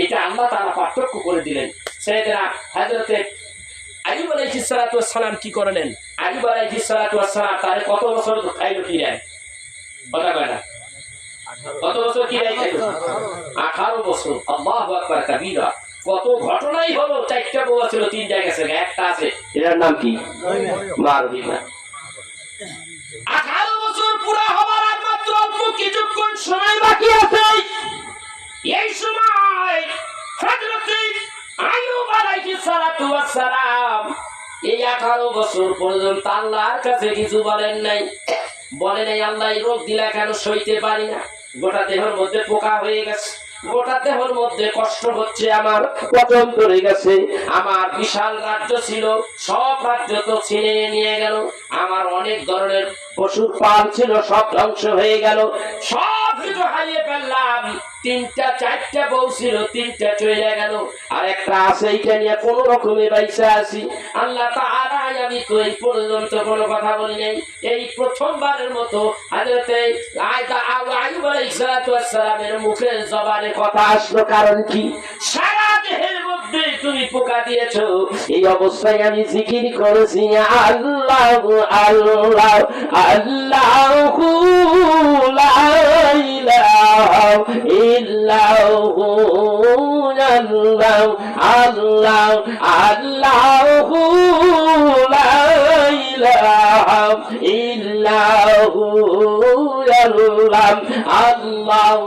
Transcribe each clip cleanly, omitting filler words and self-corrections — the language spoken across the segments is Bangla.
এটা আল্লাহ তাআলা পার্থক্য করে দিলেন। সাইয়েদনা হযরত আইয়ুব আলাইহিস সালাতু ওয়াস সালাম কি করলেন? আইয়ুব আলাইহিস সালাতু ওয়াস সালাম তারে কত বছর খাইলো কি দেয়? কথা কয় না। কত বছর কি দেয় খাইলো? 18 বছর। আল্লাহু আকবার কাবীরা। কত ঘটনাই হলো। চারটা বউ ছিল, তিনটা গেছে, একটা আছে। এটার নাম কি? মারবিনা। 18 বছর পুরো হবার আর মাত্র অল্প কিছুক্ষণ সময় বাকি আছে। এই সময় হযরত আইয়ুব আলাইহিস সালাতু ওয়াস সালাম এই 18 বছর পর্যন্ত আল্লাহর কাছে কিছু বলেন নাই। বলে নাই আল্লাহ এই রোগ দিলা কেন, সইতে পারি না, গোটা দেহের মধ্যে পোকা হয়ে গেছে, গোটা দেহের মধ্যে কষ্ট হচ্ছে, আমার পচন ধরে গেছে, আমার বিশাল রাজ্য ছিল, সব রাজ্য তো ছিনে নিয়ে গেল, আমার অনেক ধরনের পশুর পাল ছিল, সব ধ্বংস হয়ে গেল, সব কিছু হারিয়ে ফেললাম, তিনটা চারটা বউ ছিল, তিনটা চলে গেল, আর একটা আছে, এইটা নিয়ে কোন রকমে বাইসা আছি। আল্লাহ তাআলা আমি তো এই পর্যন্ত কোনো কথা বলি নাই। এই প্রথমবারের মতো হযরত আইয়ুব আলাইহিস সালামের মুখের জবানে কথা আসলো। কারণ কি? সারা দেহের মধ্যে তুমি পোকা দিয়েছো, এই অবস্থায় আমি জিকির করেছি আল্লাহু আল্লাহ আল্লাহু লা ইলাহা ইল্লাহু আল্লাহু আল্লাহ আল্লাহু লা ইলাহা ইল্লাহু আল্লাহ আল্লাহ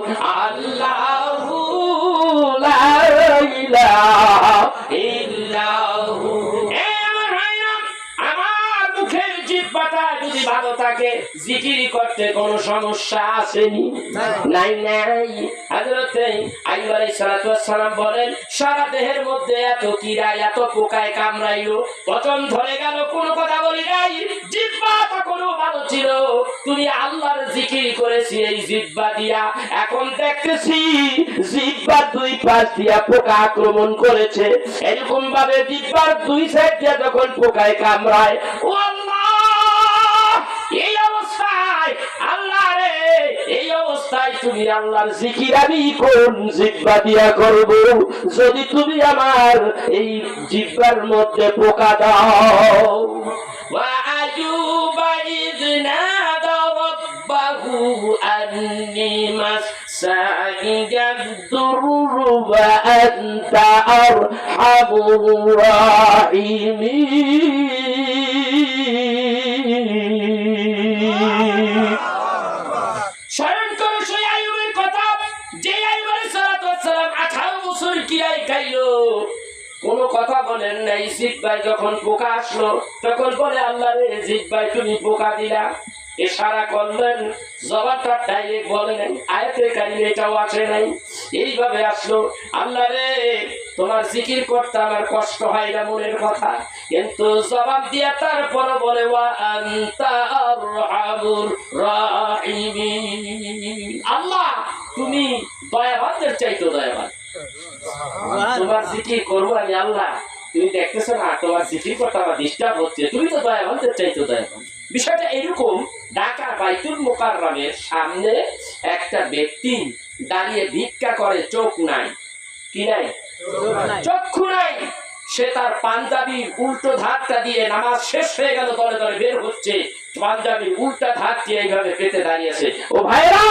আল্লাহু লা ইলাহা ইল্লাহু। আমার মুখের জিহ্বাটা যদি ভালো থাকে, জিকির করতে কোনো সমস্যা আসেনি? নাই নাই। হযরত আইয়ুব আলাইহিস সালাতু ওয়াস সালাম বলেন, সারা দেহের মধ্যে এত কীড়া, এত পোকায় কামড়াইলো, পচন ধরে গেল, কোনো কথা বলি নাই, জিহ্বা তখনো ভালো ছিল, তুমি আল্লাহর জিকির করেছি এই জিহ্বা দিয়া, এখন দেখতেছি জিহ্বা দুই পাশ দিয়া পোকা আক্রমণ করেছে, এরকম ভাবে জিহ্বার দুই সাইড দিয়া যখন পোকায় কামড়ায়, ও আল্লাহ, এই অবস্থায় আল্লাহ রে, এই অবস্থায় তুমি আল্লাহর জিকির আমি কোন জিহ্বা দিয়া করব? যদি তুমি আমার এই জিহ্বার মধ্যে পোকা দাও। ওয়া আইয়ুবা ইয নাদা রাব্বাহু আন্নী মাসানিয়াদ দুররু ওয়া আনতা আরহামুর রাহিমিন। স্মরণ করো সেই আইয়ুবের কথা, যে আইয়ুব আলাইহিস সালাতু ওয়াস সালাম 18 বছর কিরাই খাইলো, কোনো কথা বলেন নাই। জিহ্বায় যখন পোকা আসলো, তখন বলে আল্লাহ রে, জিহ্বায় তুমি পোকা দিলা, ইশারা করলেন, জবাবটা ডাইরেক্ট বলে নাই, আয়াতে কারিমে এটাও আসে নাই, এইভাবে আসলো, আল্লাহ রে, তোমার জিকির করতে আমার কষ্ট হয় না, মনের কথা, কিন্তু জবাব দিয়া তারপর বলে ওয়া আনতা আরহামুর রাহিমিন। আল্লাহ তুমি দয়াবানদের চাইতো দয়াবান, তোমার জিকির করবো আমি আল্লাহ, তুমি দেখতেছো না তোমার জিকির করতে আমার ডিস্টার্ব হচ্ছে, তুমি তো দয়াবানদের চাইতো দয়াবান। বিষয়টা এরকম, ঢাকা বাইতুল মুকাররমের সামনে একটা ব্যক্তি দাঁড়িয়ে ভিক্ষা করে, চোখ নাই, কি নাই, চক্ষু নাই, সে তার পাঞ্জাবির উল্টো ধারটা দিয়ে, নামাজ শেষ হয়ে গেল, দলে দলে বের হচ্ছে, পাঞ্জাবির উল্টা ধার দিয়ে এইভাবে পেতে দাঁড়িয়েছে, ও ভাইরা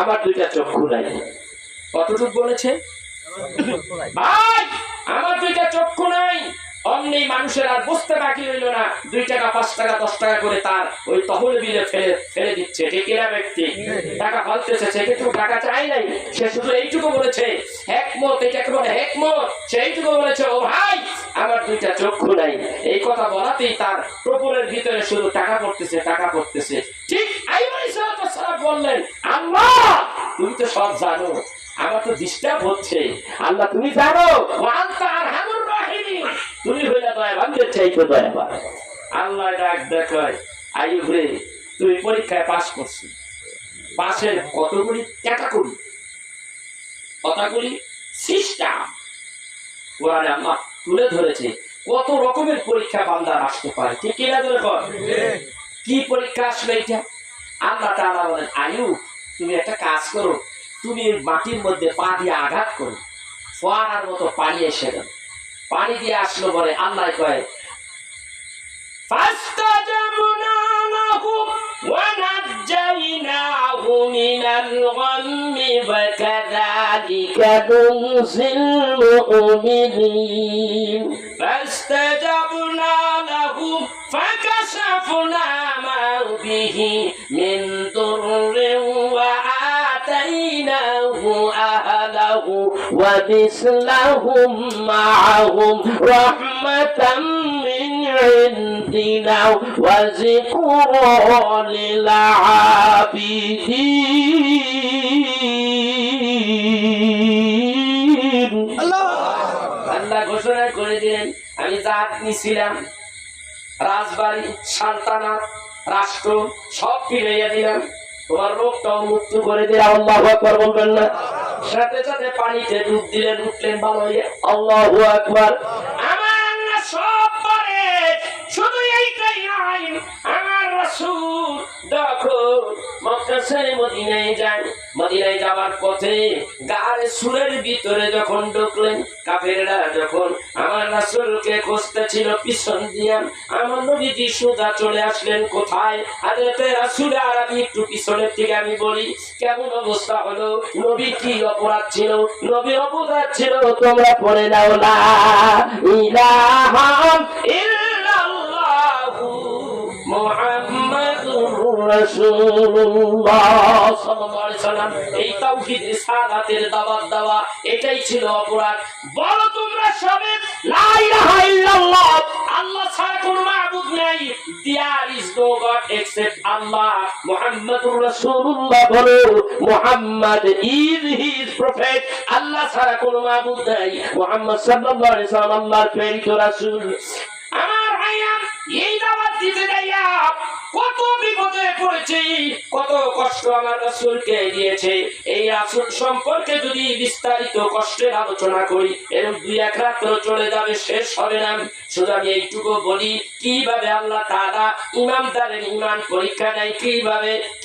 আমার দুইটা চক্ষু নাই। কতটুক বলেছে? ভাই আমার দুইটা চক্ষু নাই। অমনি মানুষের আর বুঝতে বাকি রইল না, 2 টাকা 5 টাকা 10 টাকা করে তার ওই তহবিল বিলে ফেলে দিচ্ছে, ঠিক কিনা ব্যক্তি? টাকা ফালতেছে, সে কিন্তু টাকা চাই নাই, সে শুধু এইটুকু বলেছে হেকমত, এটাকে বলে হেকমত, সে এইটুকু বলেছে ও ভাই আমার দুইটা চক্ষু নাই। এই কথা বলাতেই তার প্রপুরের ভিতরে শুধু টাকা পড়তেছে, টাকা পড়তেছে। ঠিক আইয়ুব আলাইহিস সালাম বললেন, আল্লাহ তুমি তো সব জানো, আমার তো ডিস্টার্ব হচ্ছে, আল্লাহ তুমি জানো, ওয়া আনতা আরহামুর রাহিমিন, তুমি হইলা দয়াবানদের চাইতে দয়াবান। আল্লাহ ডাক দেখায়, আইয়ুব রে, তুমি পরীক্ষায় পাস করছো, পাশের কতগুলি ক্যাটাগরি, কতগুলি সিস্টেম কোরআনে আল্লাহ তুলে ধরেছে, কত রকমের পরীক্ষা বান্দার আসতে পারে, ঠিক কিনা? ধরে কর কি পরীক্ষা আসবে এটা? আল্লাহ তাআলা বলেন, আইয়ুব তুমি একটা কাজ করো, তুমি মাটির মধ্যে পা দিয়ে আঘাত করো, ফোয়ারার মতো পানি এসে গেল। পানি দিয়ে আসলো বলে আল্লাহ কয় فاستجبنا له ونجيناه من الغم وكذلك ننجي المؤمنين فاستجبنا له فكشفنا ما به من ضر وآتيناه أهله ومثلهم معهم رحمة من عندنا وذكرى للعابدين আল্লাহ ঘোষণা করে দিলেন আমি জাত নিছিলাম, রাজবাড়ি, সালতানাত, রাষ্ট্র সব ফিরাইয়া দিলাম, তোমার রোগটাও মুক্ত করে দিলাম। আল্লাহু আকবার বলবেন না? সাথে সাথে পানিতে ডুব দিলেন, উঠলেন ভালো হয়ে। আল্লাহু আকবার। আমার আল্লাহ সব পারে, শুধু এইটাই নয়, আমার রাসূল যখন মক্কা ছেড়ে মদিনায় যান, মদিনায় যাওয়ার পথে গারে সুরের ভিতরে যখন ঢুকলেন, কাফেররা যখন আমার রাসূলকে খুঁজতেছিল পিছন দিয়ে, আমার নবীজি সোজা চলে আসলেন কোথায়? হযরতে রাসূল আরবি একটু পিছনের থেকে আমি বলি কেমন অবস্থা হলো, নবী কি অপরাধ ছিল? নবী অপরাধ ছিল তোমরা পড়ে নাও লা ইলাহা ইল্লাল্লাহু মুহাম্মাদুর রাসূলুল্লাহ সাল্লাল্লাহু আলাইহি সাল্লাম। এই তাওহীদ রিসালাতের দাওয়াত দেওয়া এটাই ছিল অপরাধ। বলো তোমরা সবে লা ইলাহা ইল্লাল্লাহ, আল্লাহ ছাড়া কোনো মাবুদ নেই, there is no God except Allah, মুহাম্মাদুর রাসূলুল্লাহ। বলো মুহাম্মদ is his prophet, আল্লাহ ছাড়া কোনো মাবুদ নেই, মুহাম্মদ সাল্লাল্লাহু আলাইহি সাল্লাম আল্লাহর প্রেরিত রাসূল। আমার ভাইয়া এই দাওয়াত দিতে যাইয়া কত বিপদে পড়েছি, কত কষ্ট আমার রাসূলকে দিয়েছে। এই রাসূল সম্পর্কে যদি বিস্তারিত কষ্টের আলোচনা করি এরকম 2-1 রাত চলে যাবে, শেষ হবে না। শুধু আমি এইটুকু বলি কিভাবে আল্লাহ তাআলা ইমানদারের ঈমান পরীক্ষা নেয়,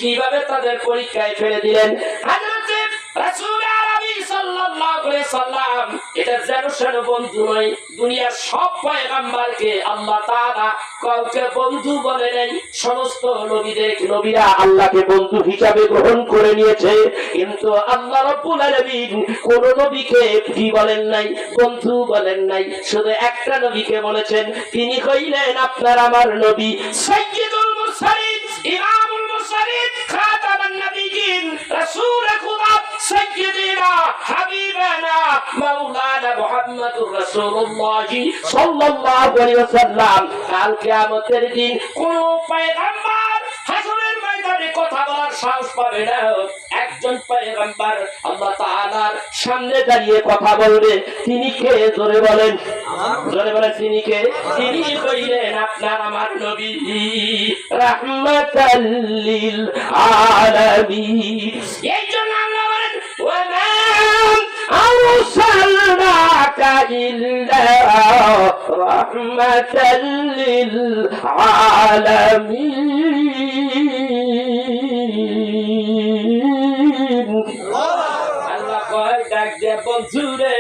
কিভাবে তাদের পরীক্ষায় ফেলে দিলেন। হযরতে রাসূল আরবি সাল্লাল্লাহু আলাইহি সাল্লাম এটা যেন সেন বন্ধু নয়, দুনিয়ার সব পয়গম্বরকে আল্লাহ তাআলা কাউকে বন্ধু বলে নাই, সমস্ত নবীরা আল্লাহকে বন্ধু হিসাবে গ্রহণ করে নিয়েছে, কিন্তু আল্লাহ রাব্বুল আলামিন কোন নবীকে কি বলেন নাই? বন্ধু বলেন নাই। শুধু একটা নবীকে বলেছেন, তিনি কইলেন আপনার আমার নবী সাইয়্যিদুল মুরসালিন, ইমামুল মুরসালিন, খাতামুন নবিয়্যিন, রাসূল খুদা, সাইয়্যিদিনা হাবিবানা মাওলানা মুহাম্মাদুর রাসূলুল্লাহ সাল্লাল্লাহু আলাইহি ওয়াসাল্লাম। কাল কিয়ামতের দিন কোন পয়গম্বর হাসরের ময়দানে কথা বলার সাহস পাবে না। একজন পয়গম্বর আল্লাহ তাআলার সামনে দাঁড়িয়ে কথা বলবে, তিনি কে? জোরে বলেন, জোরে বলেন, তিনি কে? তিনি কইলেন আপনার আমার নবী রাহমাতাল লিল আলামিন। এই জন্য আল্লাহ বলেন ওয়া মা আরসালনাকা ইল্লা রাহমাতাল লিল আলামিন। আল্লাহ কয় ডাক দে বন্ধুরে,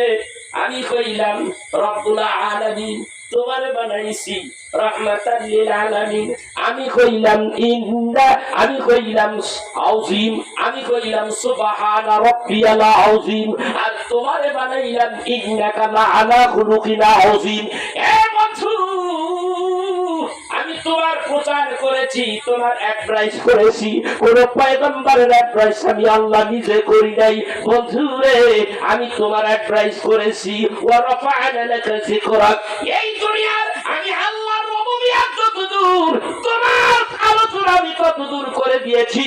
আমি কইলাম রব্বুল আলামিন, তোমারে বানাইছি রাহমাতাল লিল আলামিন। আমি কইলাম ইন্না, আমি কইলাম আযীম, আমি কইলাম সুবহানা রাব্বিয়াল আযীম, আর তোমারে বানাইলাম ইন্নাকা লাআলা খুলুকিন আযীম। এ বন্ধু, আমি তোমার প্রচার করেছি, তোমার অ্যাডভাইস করেছি, কোন পয়গম্বরের অ্যাডভাইস আমি আল্লাহ নিজে করি নাই। বন্ধুরে, আমি তোমার অ্যাডভাইস করেছি। ওয়া রাফা'না লাকা যিকরাক, এই দুনিয়ার আমি আল্লাহর রুবুবিয়্যাত যতদূর, তোমার আলোচনা আমি ততদূর করে দিয়েছি,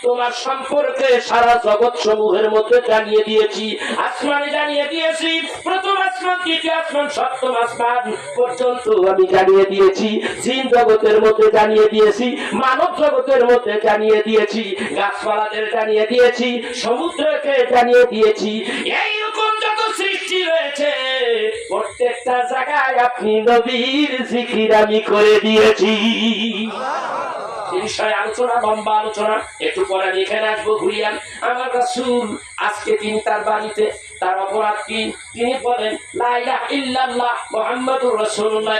তোমার সম্পর্কে সারা জগৎ সমূহের মধ্যে জানিয়ে দিয়েছি। আসমানে জানিয়ে দিয়েছি, প্রথম আসমান, দ্বিতীয় আসমান, সপ্তম আসমান পর্যন্ত আমি জানিয়ে দিয়েছি। জিন জগতের মধ্যে জানিয়ে দিয়েছি, মানব জগতের মধ্যে জানিয়ে দিয়েছি, গাছপালাদের জানিয়ে দিয়েছি, সমুদ্রকে জানিয়ে দিয়েছি। এইরকম যত সৃষ্টি রয়েছে প্রত্যেকটা জায়গায় আপনি নবীর জিকির আমি করে দিয়েছি। এই বিষয়ে আলোচনা, লম্বা আলোচনা, একটু পরে আমি এখানে আসবো ঘুরিয়ান। আমার রাসূল আজকে তিনি তার বাড়িতে তার অপরাধ কি? তিনি বলেন লা ইলাহা ইল্লাল্লাহ মুহাম্মাদুর রাসূলুল্লাহ,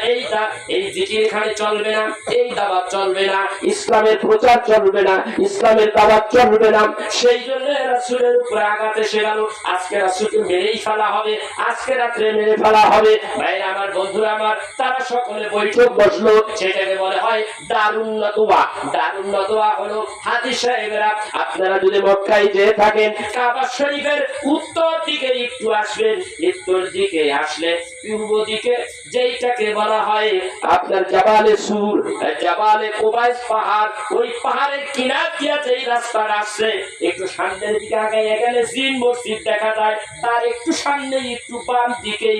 এই জিকির এখানে চলবে না, এই দাওয়াত চলবে না, ইসলামের প্রচার চলবে না, ইসলামের দাওয়াত চলবে না। সেই জন্য রাসূলের উপরে আঘাত এসে গেল। আজকে রাসূলকে মেরেই ফেলা হবে, আজকে রাত্রে মেরে ফেলা হবে। ভাইরা আমার, বন্ধুরা আমার, তারা সকলে বৈঠক বসলো। সেটাকে বলে হয় দারুন নাদওয়া। দারুন নাদওয়া হলো হাজী সাহেবেরা, আপনারা যদি মক্কায় যেয়ে থাকেন, কাবা শরীফের উত্তর দিকে একটু আসবেন, উত্তর দিকে আসলে পূর্ব দিকে যেইটাকে বলা হয় আপনার জাবালে সুর, জাবালে কুবাইস পাহাড়, ওই পাহাড়ের কিনার দিয়ে যেই রাস্তা আসছে, একটু সামনের দিকে আগাইয়া গেলে জিন মসজিদ দেখা যায়। তার একটু সামনে একটু বাম দিকেই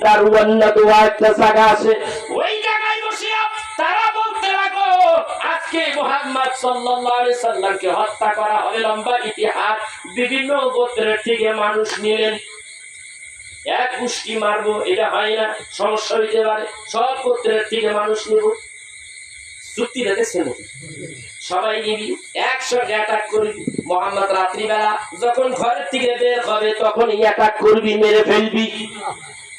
দারুন নাদওয়া একটা জায়গা আছে। ওই জায়গায় বসে তারা বলতে লাগলো, আজকে মুহাম্মদ সাল্লাল্লাহু আলাইহি সাল্লামকে হত্যা করা হবে। লম্বা ইতিহাস, বিভিন্ন গোত্রের থেকে মানুষ নিলেন। এক গোষ্ঠী মারবো, এটা হয় না, সমস্যা হইতে পারে। সব গোত্রের থেকে মানুষ নিব, চুক্তিটা দেখছেন, সবাই নিবি, একসঙ্গে অ্যাটাক করবি। মুহাম্মদ রাত্রিবেলা যখন ঘরের থেকে বের হবে তখনই অ্যাটাক করবি, মেরে ফেলবি।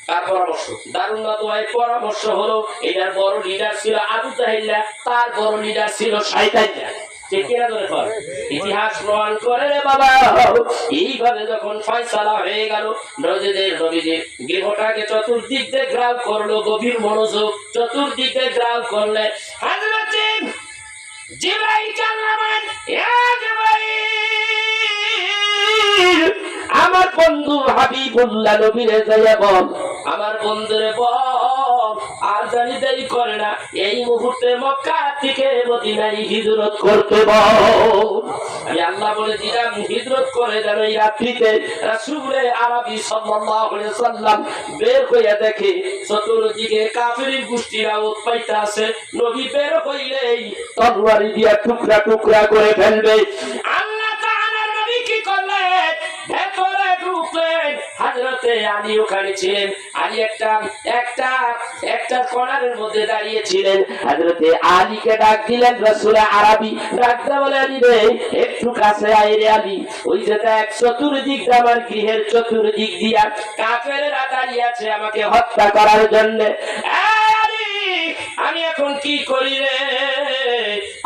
তার পরামর্শ, দারুন নাদওয়ার পরামর্শ হলো, এটার বড় লিডার ছিল আবু জাহিল, তার বড় লিডার ছিল শয়তান। ইতিহাস প্রমাণ করে রে বাবা। এইভাবে যখন ফয়সালা হয়ে গেল, নবীজির গৃহটাকে চতুর্দিক দিয়ে ঘেরাও করলো, গভীর মনোযোগ, চতুর্দিক দিয়ে ঘেরাও করলে হযরত জিবরাইল জানালেন, ইয়া জিবরাইল, আমার বন্ধু হাবিবুল্লাহ নবীরে যাইয়া বল, আমার বন্ধুরে বল, আর জানি দেরি করে না, এই মুহূর্তে মক্কা থেকে মদিনায় হিজরত করতে বল। আমি আল্লাহ বলে দিলাম, হিজরত করে যেন এই রাত্রিতে রাসূলে আরবি সাল্লাল্লাহু আলাইহি সাল্লাম বের হইয়া দেখে চতুর্দিকে কাফির গোষ্ঠীরা উৎপাইতে আছে। নবী বের হইলেই তরবারি দিয়া টুকরা টুকরা করে ফেলবে। আল্লাহ তাআলা নবী কি করলেন? ভেতরে ঢুকলেন। হযরতে আলী ওখানে ছিলেন। আলী একটা কর্নারের মধ্যে দাঁড়িয়ে ছিলেন। হযরতে আলীকে ডাক দিলেন রাসূলে আরবি, ডাকতে বলে, আলী রে, একটু কাছে আয় রে আলী। ওই যে দেখ, চতুর্দিক আমার গৃহের চতুর্দিক দিয়া কাফেররা দাঁড়িয়ে আছে আমাকে হত্যা করার জন্য। আমি এখন কি করি রে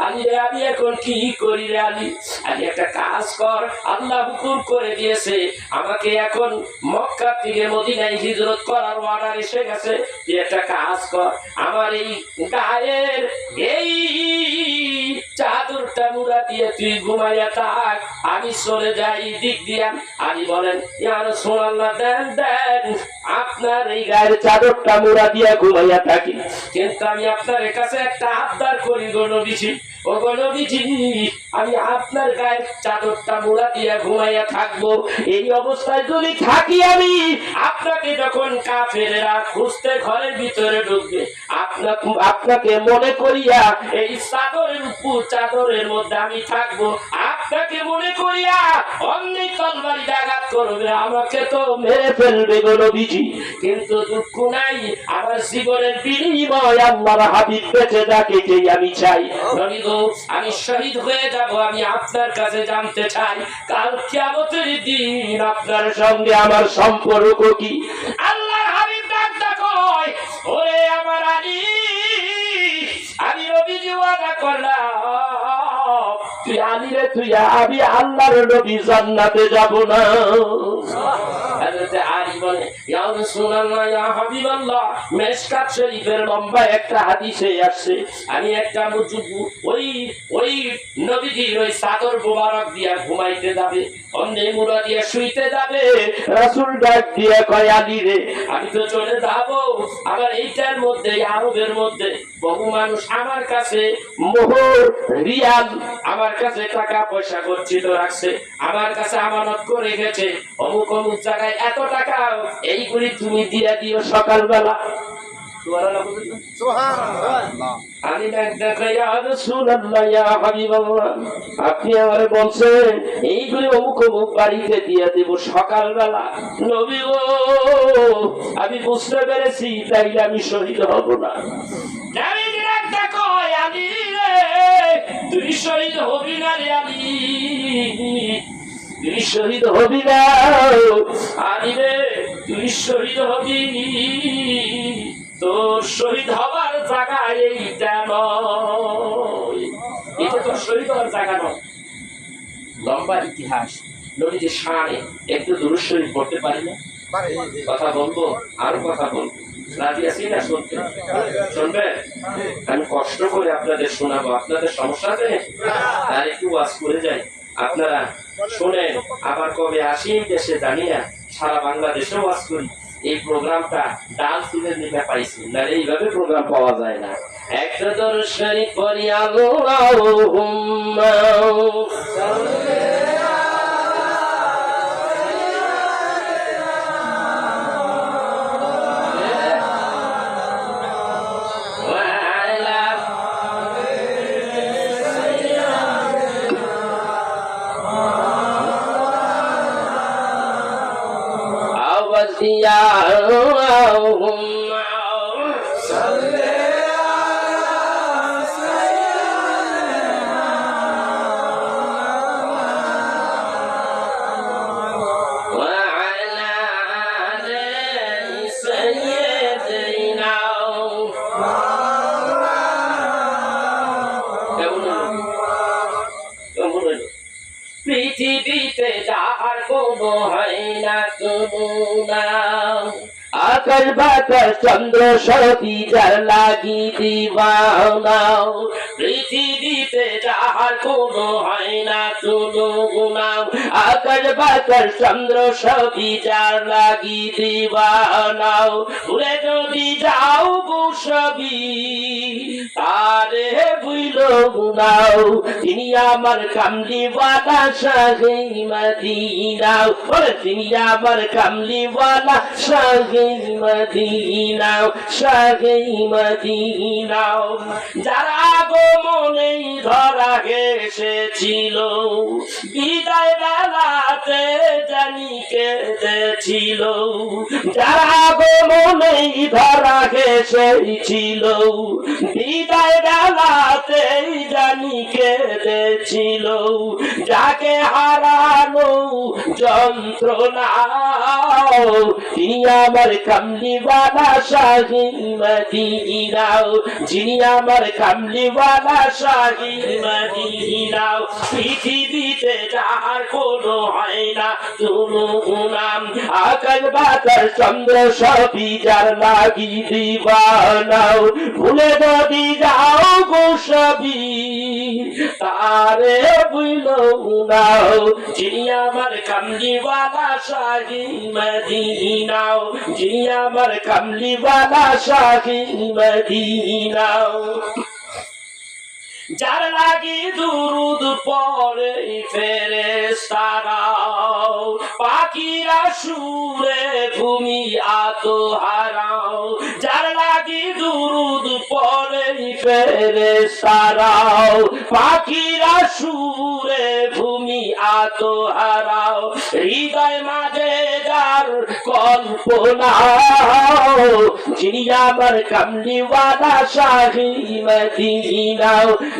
আলী রে, আমি এখন কি করি রে আলী? আলী, একটা কাজ কর, আল্লাহ হুকুম করে দিয়েছে আমাকে এখন মক্কা থেকে মদিনায় হিজরত করার অর্ডার এসে গেছে। তুই একটা কাজ কর, আমার এই গায়ের এই চাদরটা মুড়া দিয়ে তুই ঘুমাইয়া থাক, আমি চলে যাই দিক দিয়া। আলী বলেন, ইয়া রাসূলুল্লাহ, দেন দেন, আপনার এই গায়ের চাদরটা মুড়া দিয়া ঘুমাইয়া থাকি, কিন্তু আমি আপনার কাছে একটা আবদার করি গো নবীজি। ও গো নবীজি, আমি আপনার গায়ের চাদরটা মুড়া দিয়া ঘুমাইয়া থাকবো। এই অবস্থায় যদি থাকি, আমি আপনাকে যখন কাফেররা খুঁজতে ঘরের ভিতরে ঢুকবে, আপনাকে মনে করিয়া এই চাদরের মধ্যে আমি থাকবো, আপনাকে মনে করিয়া অন্যের তরবারি আঘাত করবে, আমাকে তো মেরে ফেলবে গো নবীজি। কিন্তু দুঃখ নাই, আমার জীবনের বিনিময় আল্লাহর হাবিব বেঁচে থাকে, যেই আমি চাই। নবী গো, আমি শহীদ হয়ে যাব, আমি আপনার কাছে জানতে চাই, কাল কিয়ামতের দিন আপনার সঙ্গে আমার সম্পর্ক কি? আল্লাহর হাবিব ডাকতে কয়, ওরে আমার আলী, আমি নবীজি ওয়াদা করলাম, তুই আলী রে, তুই আমি আল্লাহর নবী জান্নাতে যাব না। হযরত আলী বলে, ইয়া রাসূলুল্লাহ, ইয়া হাবিবাল্লাহ, মিশকাত শরীফের লম্বা একটা হাদিসে আসছে, আমি একটা ওই নবীজির ওই চাদর মোবারক দিয়া ঘুমাইতে যাবে, অন্যে মুড়া দিয়া শুইতে যাবে। রাসূল ডাক দিয়া কয়, আলী রে, আমি তো চলে যাব, আবার এইটার মধ্যে, আরবের মধ্যে বহু মানুষ আমার কাছে মোহর রিয়াল, আমার কাছে টাকা পয়সা গচ্ছিত রাখছে, আমার কাছে আমানত করে রেখেছে, অমুক অমুক জায়গায় এত টাকা, এইগুলি তুমি দিয়ে দিও সকালবেলা। আমি আপনি আমারে বলছেন এইগুলি অমুক অমুক বাড়িতে দিয়ে দেব সকালবেলা। নবী গো, আমি বুঝতে পেরেছি, তাইলে আমি শহীদ হব না। তুই শহীদ হবি না রে আলী, তুই শহীদ হবি না। আলী শহীদ হবি, তোর শহীদ হবার জায়গা এইটা নয়, এটা তোর শহীদ হওয়ার জায়গা নয়। লম্বা ইতিহাস, নবীজির শানে একটু দুরূদ শরীফ পড়তে পারি না? কথা বলবো, আরো কথা বলবো, রাজি আছি না শুনতে? শুনবেন? আমি কষ্ট করে আপনাদের শোনাবো, আপনাদের সমস্যা আছে আর একটু ওয়াজ করে যাই, আপনারা শোনেন। আবার কবে আসি দেশে জানি না, সারা বাংলাদেশে ওয়াজ করি। এই প্রোগ্রামটা ডাল তুলের নিতে পাইছি না, এইভাবে প্রোগ্রাম পাওয়া যায় না। একটা দরুদ শরীফ পড়ি, আল্লাহুম্মা পৃথিবীতে যাহার কোনো হয় না তুলনা, আকাশ বাতাস চন্দ্র সতী যার লাগি দিবানা, পৃথিবীতে যাহার কোনো হয় না তুলনা, আকাশ বাতাস চন্দ্র সতী যার লাগি দিবানা, ভুলে যদি যাও গো সবই তারে ভুইল নাও, তিনি আমার কামলিওয়ালা শাহে মদিনা, তিনি আমার কামলিওয়ালা শাহে মদিনা, শাহে মদিনা। যারা আগমনে ধরা এসেছিল, বিদায় বেলাতে জানি কেঁদেছিল, যারা আগমনে ধরা এসেছিল, বিদায় বেলাতে জানি কেঁদেছিল, যাকে হারানো যন্ত্রণা, তিনি আমার কামলিওয়ালা শাহে মদিনা, যিনি আমার কামলিওয়ালা শাহে মদিনা। পৃথিবীতে যাহার কোনো হয় না তুলনা, আকাশ বাতাস চন্দ্র সবই যার লাগি দিবানা, ভুলে যদি যাও গো সবই তারে ভুইল নাও, যিনি আমার কামলিওয়ালা শাহে মদিনা, যিনি আমার কামলিওয়ালা শাহে মদিনা। যার লাগি দুরুদ পড়ে ফেরেশতারা, পাখিরা সুরে ভূমি আতহারাও, যার লাগি দুরুদ পড়ে ফেরেশতারা, পাখিরা সুরে ভূমি আতহারাও, হৃদয় মাঝে যার কল্পনা, যিনি আমার কামলিওয়ালা শাহে মদিনা,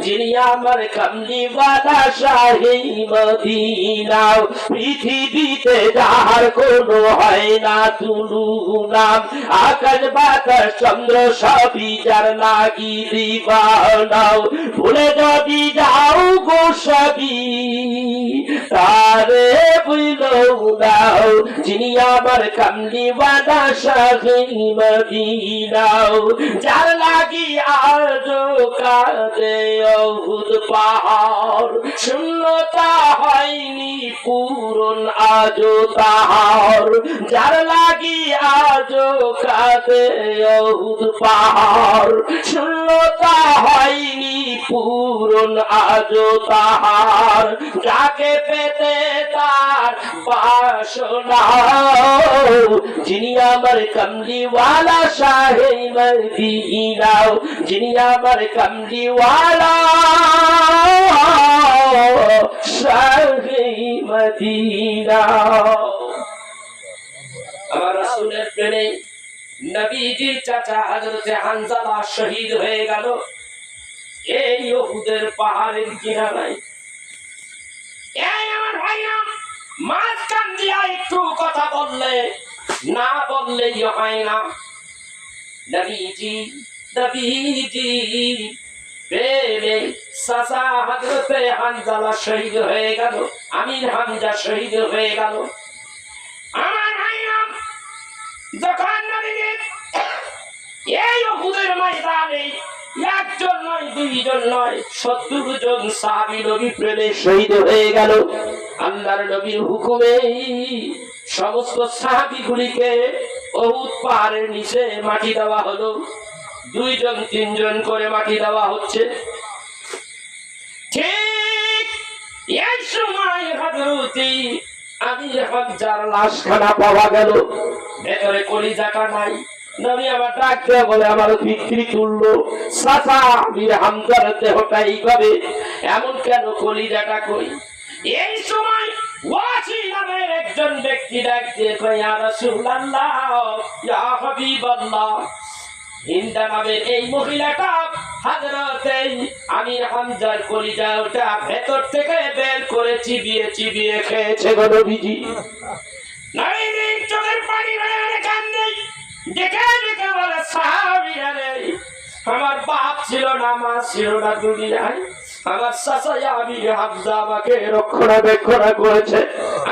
যিনি আমার কামলিওয়ালা শাহে মদিনা। পৃথিবীতে যাহার কোনো হয় না তুলনা, আকাশ বাতাস চন্দ্র সবই যার লাগি দিবানা, ভুলে যদি যাও গো সবই তারে ভুইল নাও, যিনি আমার কামলিওয়ালা শাহে মদিনা। যার লাগি আজ কাঁদে উহুদ পাহাড়, শূন্যতা হয়নি পূরণ আজো তাহার, যার লাগি আজ কাঁদে উহুদ পাহাড়, শূন্যতা হয়নি পূরণ আজো তাহার, যাকে পেতে তার বাসনা, যিনি আমার কামলিওয়ালা শাহে মদিনা, যিনি আমার কামলিওয়ালা শাহে মদিনা। আমার রাসূলের প্রেমে নবীজির চাচা হযরত হানজালা শহীদ হয়ে গেল এই উহুদের পাহাড়ের কিনারায়। এই আমার ভাইরা, মাঝখান দিয়া একটু কথা বললে না বল বললেই হয় না। নবীজি নবীজি প্রেমে চাচা হযরতে হানজালা শহীদ হয়ে গেল, আমির হামজা শহীদ হয়ে গেল। আমার ভাইরা, যখন নবীজি এই উহুদের ময়দানে একজন নয়, দুইজন নয়, 70 জন সাহাবী নবী প্রেমে শহীদ হয়ে গেল। আল্লাহর নবীর হুকুমে সমস্ত সাহাবীগুলিকে উহুদ পাহাড়ের নিচে মাটি দেওয়া হলো। 2 জন 3 জন করে মাটি দেওয়া হচ্ছে। ঠিক এই সময় হযরতে আমির হামজার লাশখানা পাওয়া গেল, ভেতরে কলিজাটা নাই। নবী আমার ডাক দিয়ে বলে, আমার বিক্রি তুললো চাচা আমির হামজার দেহটা এইভাবে, এমন কেন, কলিজাটা কই? এই সময় ওয়াসি নামের একজন ব্যক্তি ডাক দিয়ে কয়, ইয়া রাসূলুল্লাহ, ইয়া হাবিবাল্লাহ, হিন্দা নামের এই মহিলাটা হযরতে আমির হামজার কলিজা ওটা ভেতর থেকে বের করে চিবিয়ে চিবিয়ে খেয়েছে গো নবীজি। নবীজি চোখের পানি বের কান্দে, দেখে দেখে বলে, সাহাবীরা রে, আমার বাপ ছিল না, মা ছিল না দুনিয়ায়, আমার চাচা আমির হামজা আমাকে রক্ষণাবেক্ষণ করেছে,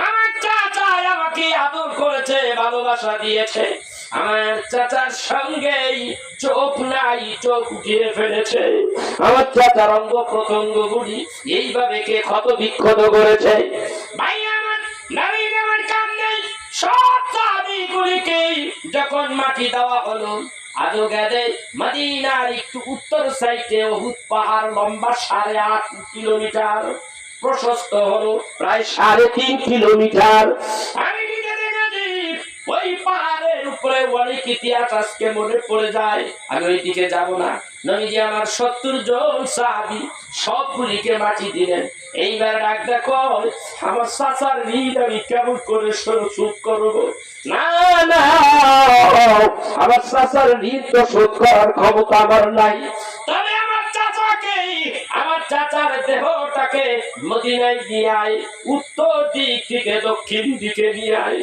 আমার চাচা আমাকে আদর করেছে, ভালোবাসা দিয়েছে। আমার চাচার সঙ্গে চোখ নাই, চোখ উঠিয়ে ফেলেছে। আমার চাচার অঙ্গ প্রত্যঙ্গ গুলি এইভাবে কে ক্ষত বিক্ষত করেছে। ভাই আমার, নবী আমার কান্দে, সব সাহাবীগুলিকে যখন মাটি দেওয়া হলো, আজও গেলে মদিনার একটু উত্তর সাইডে উহুদ পাহাড় লম্বা 8.5 কিলোমিটার, প্রশস্ত হলো প্রায় 3.5 কিলোমিটার। আমি নিজে দেখেছি ওই পাহাড়ের উপরে অনেক ইতিহাস আজকে মনে পড়ে যায়। আমি ওই দিকে যাব না। নবীজি আমার 70 জন সাহাবী সবগুলিকে মাটি দিলেন। এইবার ডাক দেখো, আমার চাচার ঋণ আমি কেমন করে শোধ করবো? না না, আমার চাচার ঋণ তো শোধ করার ক্ষমতা আমার নাই। তবে আমার চাচাকে, আমার চাচার দেহটাকে মদিনায় নিয়ে আয়, উত্তর দিক থেকে দক্ষিণ দিকে নিয়ে আয়।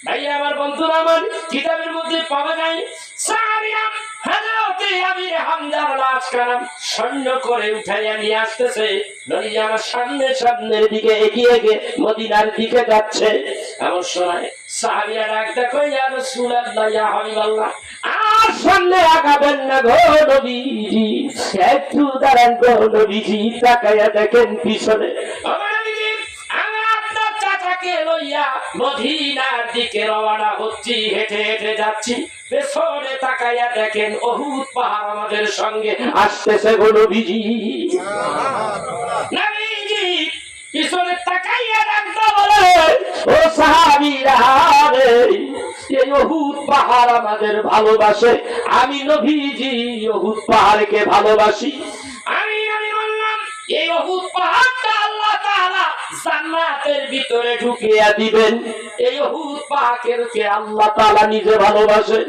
ভাই আমার, বন্ধুরা আমার, কিতাবের মধ্যে পাওয়া যায় সাহাবীরা হযরতে আমির হামজার লাশখানা সৈন্য করে উঠাইয়া নিয়ে আসতেছে। নবীজি আমার সামনের দিকে এগিয়ে গিয়ে মদিনার দিকে যাচ্ছে। এমন সময় সাহাবীরা ডাক দেখো, ইয়া রাসূলুল্লাহ, ইয়া হাবিবাল্লাহ, আর সামনে আগাবেন না গো নবীজি, একটু দাঁড়ান গো নবীজি, তাকায়া দেখেন পিছনে। লইয়া মদিনার দিকে রওনা হচ্ছি, হেঁটে হেঁটে যাচ্ছি। পেছনে তাকাইয়া দেখেন উহুদ পাহাড় আমাদের সঙ্গে আসতেছে গো নবীজি। নবীজি পিছনে তাকাইয়া ডাকতে বলে, ও সাহাবীরা রে, এই উহুদ পাহাড় আমাদের ভালোবাসে, আমি নবীজি উহুদ পাহাড়কে ভালোবাসি। আমি বললাম, এই উহুদ পাহাড়টা আল্লাহ তাআলা জান্নাতের ভিতরে ঢুকিয়ে দিবেন। এই উহুদ পাহাড়কে আল্লাহ তাআলা নিজে ভালোবাসে।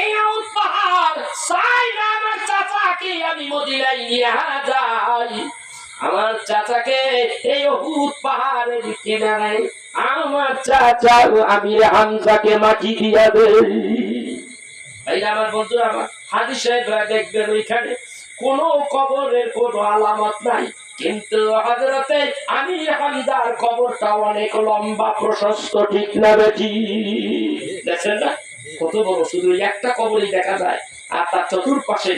এই উহুদ পাহাড় চাই না আমার চাচাকে আমি মদিনায় নিয়ে যাই, আমার চাচাকে এই উহুদ পাহাড়ের কিনারায় আমার চাচা আমির হামজাকে মাটি দিয়া দেই। ভাই আমার, বন্ধুরা আমার, হাদিস সাহেবরা দেখবেন ওইখানে কোন কবরের কোন আলামত নাই, কিন্তু হযরতে আমির হামজার কবরটা অনেক লম্বা প্রশস্ত, ঠিক না বেটি? দেখছেন না কত বড়, শুধু একটা কবরই দেখা যায়, আর তার চতুর্পাশে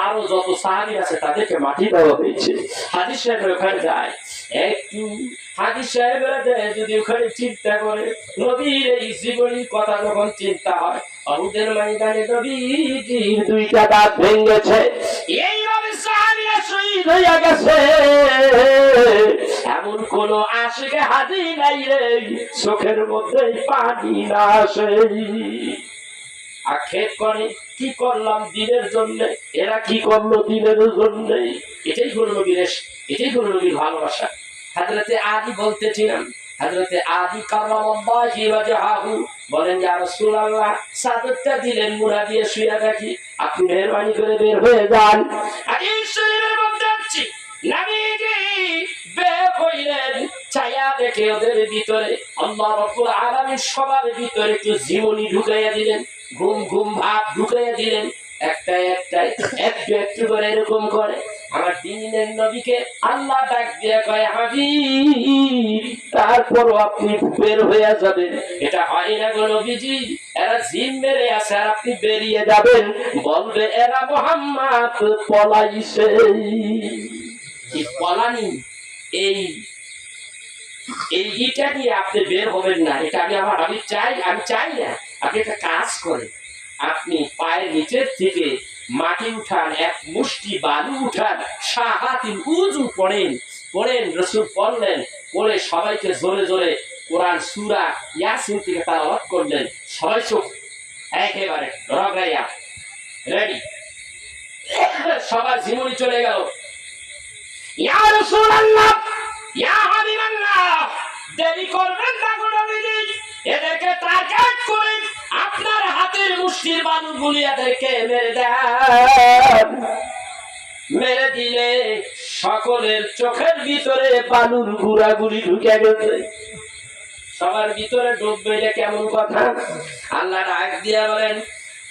আরো যত সাহাবী আছে তাদেরকে মাটি দেওয়া হয়েছে। হাদিস সাহেবের ওখানে যায়, একটু হাদিস সাহেবরা যদি ওখানে চিন্তা করে, নবীর এই জীবনীর কথা যখন চিন্তা হয়, উহুদের ময়দানে নবীজির 2টা দাঁত ভেঙেছে, এইভাবে সাহাবীরা শহীদ হয়ে গেছে, এমন কোন আশিকে হাজি নাই রে চোখের মধ্যে পানি না আসে। আক্ষেপ করে, কি করলাম দিনের জন্য, এরা কি করলো দিনের জন্য। এটাই হলো নবীর, এটাই হলো নবীর ভালোবাসা। হযরতে আলী বলতেছিলাম, হযরতে আলী কারামাল্লাহি ওয়াজহাহু বলেন, ইয়া রাসূলুল্লাহ, চাদরটা দিলেন, মুড়া দিয়ে শুয়ে রাখি, আপনি মেহরবানি করে বের হয়ে যান। হাদিস শরীফের মধ্যে আছে, নবীজি বের হইলেন, ছায়া দেখে রেখে ওদের ভিতরে আল্লাহ রাব্বুল আলামিন সবার ভিতরে একটু জীবনী ঢুকাইয়া দিলেন, ঘুম ঘুম ভাব ঢুকাইয়া দিলেন। একটু একটু করে এরকম করে আমার দ্বীনের নবীকে আল্লাহ ডাক দিয়ে কয়, হাবিব তারপরও আপনি বের হয়ে যাবেন। এটা হয় না গো নবীজি, এরা জিম মেরে আছে আর আপনি বেরিয়ে যাবেন, বলবে এরা মুহাম্মদ পলাইছে। কি পলানি? এইটা নিয়ে আপনি বের হবেন না, এটা আমি চাই না। আপনি একটা কাজ করেন, আপনি পায়ের নিচের থেকে মাটি উঠান, এক মুষ্টি বালু উঠান, শাহাতিল উযু পড়েন। রাসূল পড়লেন, পড়ে সবাইকে জোরে জোরে কোরআন সূরা ইয়াসিন থেকে তেলাওয়াত করলেন। সবাই চোখ একেবারে রগড়াইয়া রেডি, সবার জীবনী চলে গেল। ইয়া রাসূলুল্লাহ, ইয়া হাবিবাল্লাহ, দেরি করবেন না গো নবীজি, এদেরকে টার্গেট করে আপনার হাতের মুষ্টির বালুগুলি এদেরকে মেরে দেন। মেরে দিলে সকলের চোখের ভিতরে বালুর গুড়াগুড়ি ঢুকে গেছে, সবার ভিতরে ডুববে। এটা কেমন কথা? আল্লাহ ডাক দিয়া বলেন,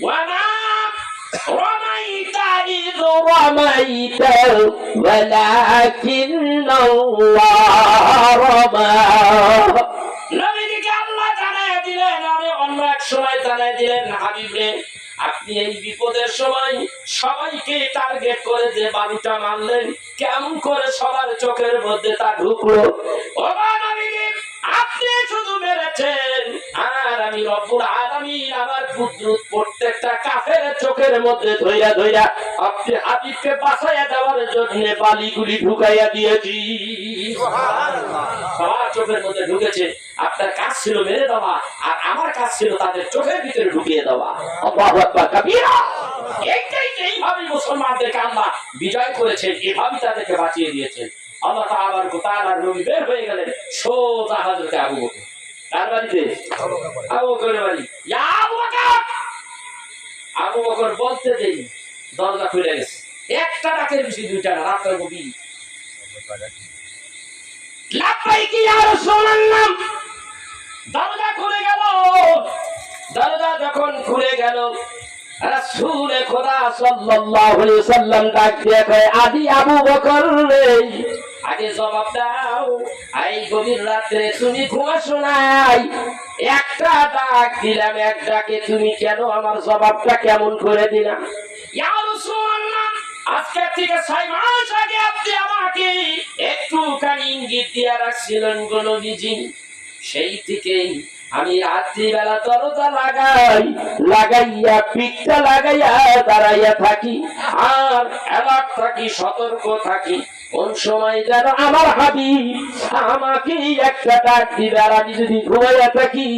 ওয়ামা রমাইতা ইয রমাইতা ওয়ালাকিন্নাল্লাহ রমা। নবীকে আল্লাহ জানায় দিলেন, আমি অন্য এক সময় জানায় দিলেন, হাবিব রে আপনি এই বিপদের সময় সবাইকে টার্গেট করে যে বালুটা মারলেন, কেমন করে সবার চোখের মধ্যে তা ঢুকলো? ও নবীজি, আপনি শুধু মেরেছেন, আর আমি রব্বুল আলামিন আমার কুদরত প্রত্যেকটা কাফেরের চোখের মধ্যে ধইরা ধইরা আপনি হাবিবকে বাঁচাইয়া দেওয়ার জন্য বালিগুলি ঢুকাইয়া দিয়েছি। সুবহানাল্লাহ। সবার চোখের মধ্যে ঢুকেছে, আপনার কাজ ছিল মেরে দেওয়া, আর আমার কাজ ছিল তাদের চোখের ভিতরে ঢুকিয়ে দেওয়া। আল্লাহু আকবার কাবীরা। এইভাবে মুসলমানদেরকে আল্লাহ বিজয় করেছেন, এভাবেই তাদেরকে বাঁচিয়ে দিয়েছেন। আল্লাহ তাআলার নবী বের হয়ে গেলেন সোজা হযরত আবু বকর। কার বাড়িতে? আবু বকরের বাড়ি। ইয়া আবু বকর, আবু বকর বলতে দেই দরজা খুলে গেছে। একটা ডাকের বেশি, দুইটা না, রাতের গভীর। লাব্বাইক ইয়া রাসূলুল্লাহ। দরজা খুলে গেল। দরজা যখন খুলে গেল, রাসূল খোদা সাল্লাল্লাহু আলাইহি ওয়াসাল্লাম ডাক দিয়ে কয়, আদি আবু বকর রে, আগে জবাব দাও, এই গভীর রাতে তুমি ঘুমাছো নাই? একটা ডাক দিলাম, এক ডাকে তুমি কেন আমার জবাবটা কেমন করে দিলা? ইয়া রাসূলুল্লাহ, আজকে থেকে 6 মাস আগে আপনি আমাকে একটুখানি ইঙ্গিত দিয়ে রাখছিলেন গো নবীজি, সেই থেকেই আমি রাত্রিবেলা দরজা লাগাইয়া পিঠটা লাগাইয়া দাঁড়াইয়া থাকি, আর এলাক থাকি, সতর্ক থাকি, কোন সময় যেন আমার হাবিব আমাকে একটা ডাক দিবে, আর আমি যদি ঘুমাইয়া থাকি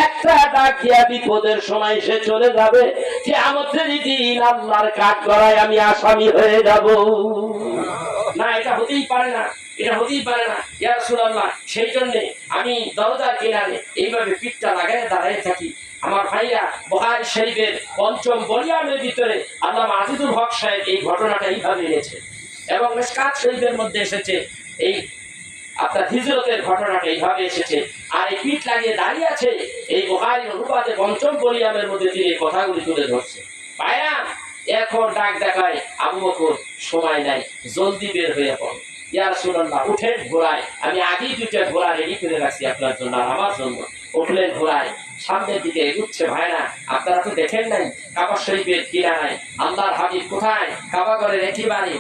একটা ডাক দিয়া বিপদের সময় সে চলে যাবে, কিয়ামতের দিন আল্লাহর কাঠগড়ায় আমি আসামি হয়ে যাব। না, এটা হতেই পারে না, এটা হতেই পারে না ইয়া রাসূলুল্লাহ। সেই জন্য আমি দরজার কিনারে এইভাবে পিঠটা লাগাইয়া দাঁড়াইয়া থাকি। আমার ভাইরা, বুখারী শরীফের ৫ম ভলিউমের ভিতরে আল্লামা আজিজুল হক সাহেব এই ঘটনাটা এইভাবে এনেছে, এবং মিশকাত শরীফের মধ্যে এসেছে এই আপনার হিজরতের ঘটনাটা এইভাবে এসেছে। আর এই পিঠ লাগিয়ে দাঁড়িয়ে আছে এই বুখারী অনুবাদে ৫ম ভলিউমের মধ্যে তিনি এই কথাগুলি তুলে ধরছে। ভাইরা, এখন ডাক দেখায় আবু বকর, সময় নাই, জলদি বের হয়ে পড়। ইয়া রাসূলুল্লাহ, উঠেন ঘোড়ায়, আমি আগেই 2টা ঘোড়া রেডি করে রাখছি আপনার জন্য আর আমার জন্য। উঠলেন ঘোড়ায়, সামনের দিকে এগুচ্ছে। ভাইরা, আপনারা তো দেখেন নাই কাবা শরীফের কিনারায় আল্লাহর হাবিব কোথায়? কাবাগরের একেবারে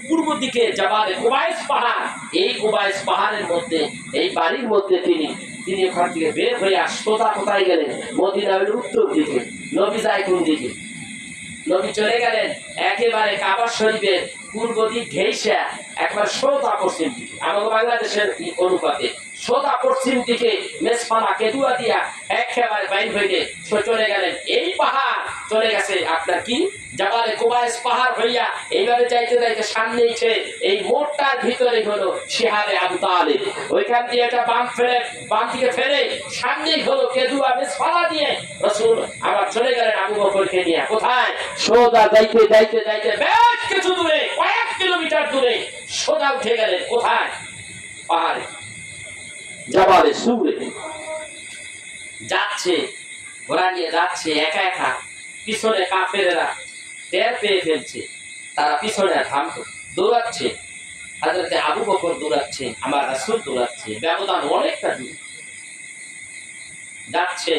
পূর্ব দিকে জাবালে কুবাইস পাহাড়, এই কুবাইস পাহাড়ের মধ্যে এই বাড়ির মধ্যে তিনি ওখান থেকে বের হয়ে সোজা কোথায় গেলেন? মদিনার উত্তর দিকে। নবী যায় কোন দিকে? নবী চলে গেলেন একেবারে কাবা শরীফের পূর্ব দিক ঘেঁষা একবার সোজা পশ্চিম দিকে, আমাদের বাংলাদেশের অনুপাতে সোজা পশ্চিম দিকে মেসপালা কেদুয়া দিয়া একেবারে বাইর হয়ে চলে গেলেন। এই পাহাড় চলে গেছে আপনার কি জাবালে কুবাইস পাহাড় হইয়া এইভাবে যাইতে যাইতে সামনে এসে এই মোড়টার ভিতরে হলো শিহাবে আবু তালিব। ওইখান দিয়ে একটা বাম দিকে ফেরে সামনেই হলো কেদুয়া মেসপালা দিয়ে রাসূল আবার চলে গেলেন আবু বকরকে নিয়ে। কোথায়? সোজা যাইতে যাইতে যাইতে বেশ কিছু দূরে, কয়েক কিলোমিটার দূরে সোজা উঠে গেলেন। কোথায়? পাহাড়ে। জাবালে সুরে যাচ্ছে, ঘোড়া নিয়ে যাচ্ছে একা একা, পিছনে কাফেরেরা টের পেয়ে ফেলছে, তারা পিছনে দৌড়াচ্ছে। হযরত আবু বকর দৌড়াচ্ছে, আমার রাসূল দৌড়াচ্ছে, ব্যবধান অনেকটা দূর যাচ্ছে।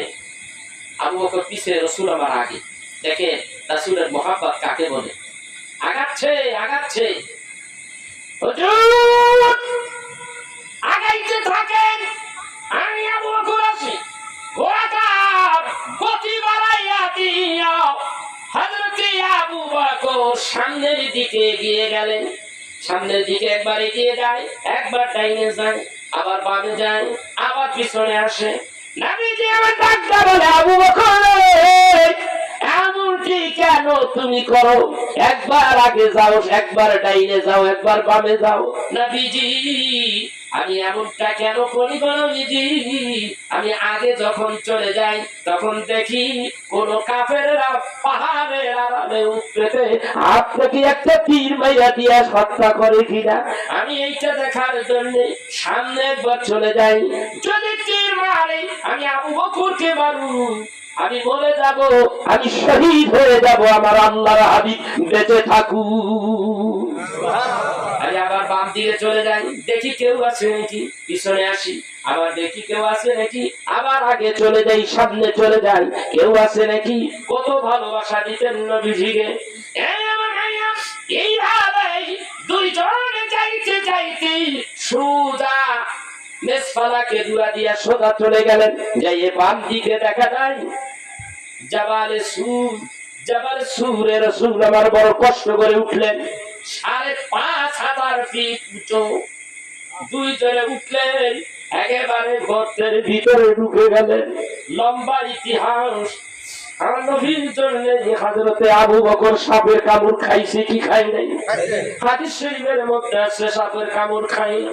আবু বকর পিছে, রাসূল আমার আগে। দেখে রাসূলের মহব্বত কাকে বলে। আগাচ্ছে আগাচ্ছে, হুজুর আগাইতে থাকেন, আমি আবু বকর আছি, ঘোড়াটার গতি বাড়াইয়া দিয়া হযরত আবু বকর সামনের দিকে এগিয়ে গেলেন। সামনের দিকে একবার এগিয়ে যায়, একবার ডাইনে যায়, আবার বামে যায়, আবার পিছনে আসে। নবীজি আমার ডাকটা বলে, আবু বকর এমনটি কেন তুমি করো? একবার আগে যাও, একবার ডাইনে যাও, একবার বামে যাও। নবীজি আমি এমনটা কেন করি গো নবীজি? আমি আগে যখন চলে যাই তখন দেখি কোন কাফেররা পাহাড়ের আড়ালে উঠতে আপনাকে একটা তীর মাইরা দিয়া হত্যা করে কিনা, আমি এইটা দেখার জন্য সামনে একবার চলে যাই। যদি তীর মারে আমি আবু বকরকে মারু, আমি মরে যাব, আমি শহীদ হয়ে যাব, আমার আল্লাহর হাবিব বেঁচে থাকুক। আমি আবার বাম দিকে চলে যাই, দেখি কেউ আছে নাকি, পিছনে আসি, আবার দেখি কেউ আছে নাকি, আবার আগে চলে যাই, সামনে চলে যাই, কেউ আছে নাকি। কত ভালোবাসা দিতেন নবীজিকে। এইভাবে দুইজনে যাইতে যাইতে সোজা মেসফালাকে দুয়া দিয়া সোজা চলে গেলেন। যাইয়ে বাম দিকে দেখা যায় জাবালে সুর। জাবালে সুরে রাসূল আমার বড় কষ্ট করে উঠলেন, ৫৫০০ ফিট উঁচু। দুইজনে উঠলেন, একেবারে গর্তের ভিতরে ঢুকে গেলেন। লম্বা ইতিহাস। আমার নবীর জন্য হযরতে আবু বকর সাপের কামড় খাইছে কি খাই নাই? হাদিস শরীফের মধ্যে আছে সাপের কামড় খাইল।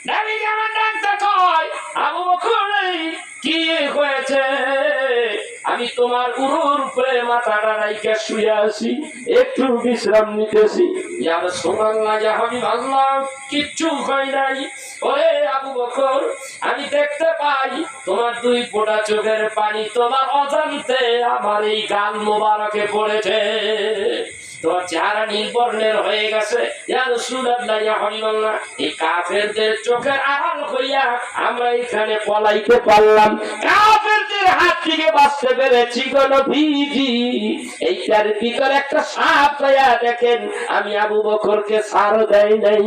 নবী আমার ডাকতে কয়, আবু বকর কি হয়েছে? আমি তোমার উরুর উপরে মাথাটা রাইখা শুয়ে আছি, একটু বিশ্রাম নিতেছি। ইয়া রাসূলুল্লাহ, ইয়া হাবিবাল্লাহ, কিচ্ছু হয় নাই। ওরে আবু বকর, আমি দেখতে পাই তোমার দুই ফোঁটা চোখের পানি তোমার অজান্তে আমার এই গাল মোবারকে পড়েছে, তোমার চেহারা নীল বর্ণের হয়ে গেছে। ইয়া রাসূলুল্লাহ, ইয়া হাবিবাল্লাহ, এই কাফেরদের চোখের আড়াল হইয়া আমরা এখানে পলাইতে পারলাম, কাফেরদের হাত থেকে বাঁচতে পেরেছি গো নবীজি। এইটার ভিতরে একটা সাপ পাইয়া দেখেন, আমি আবু বকরকে ছাড় দেই নাই।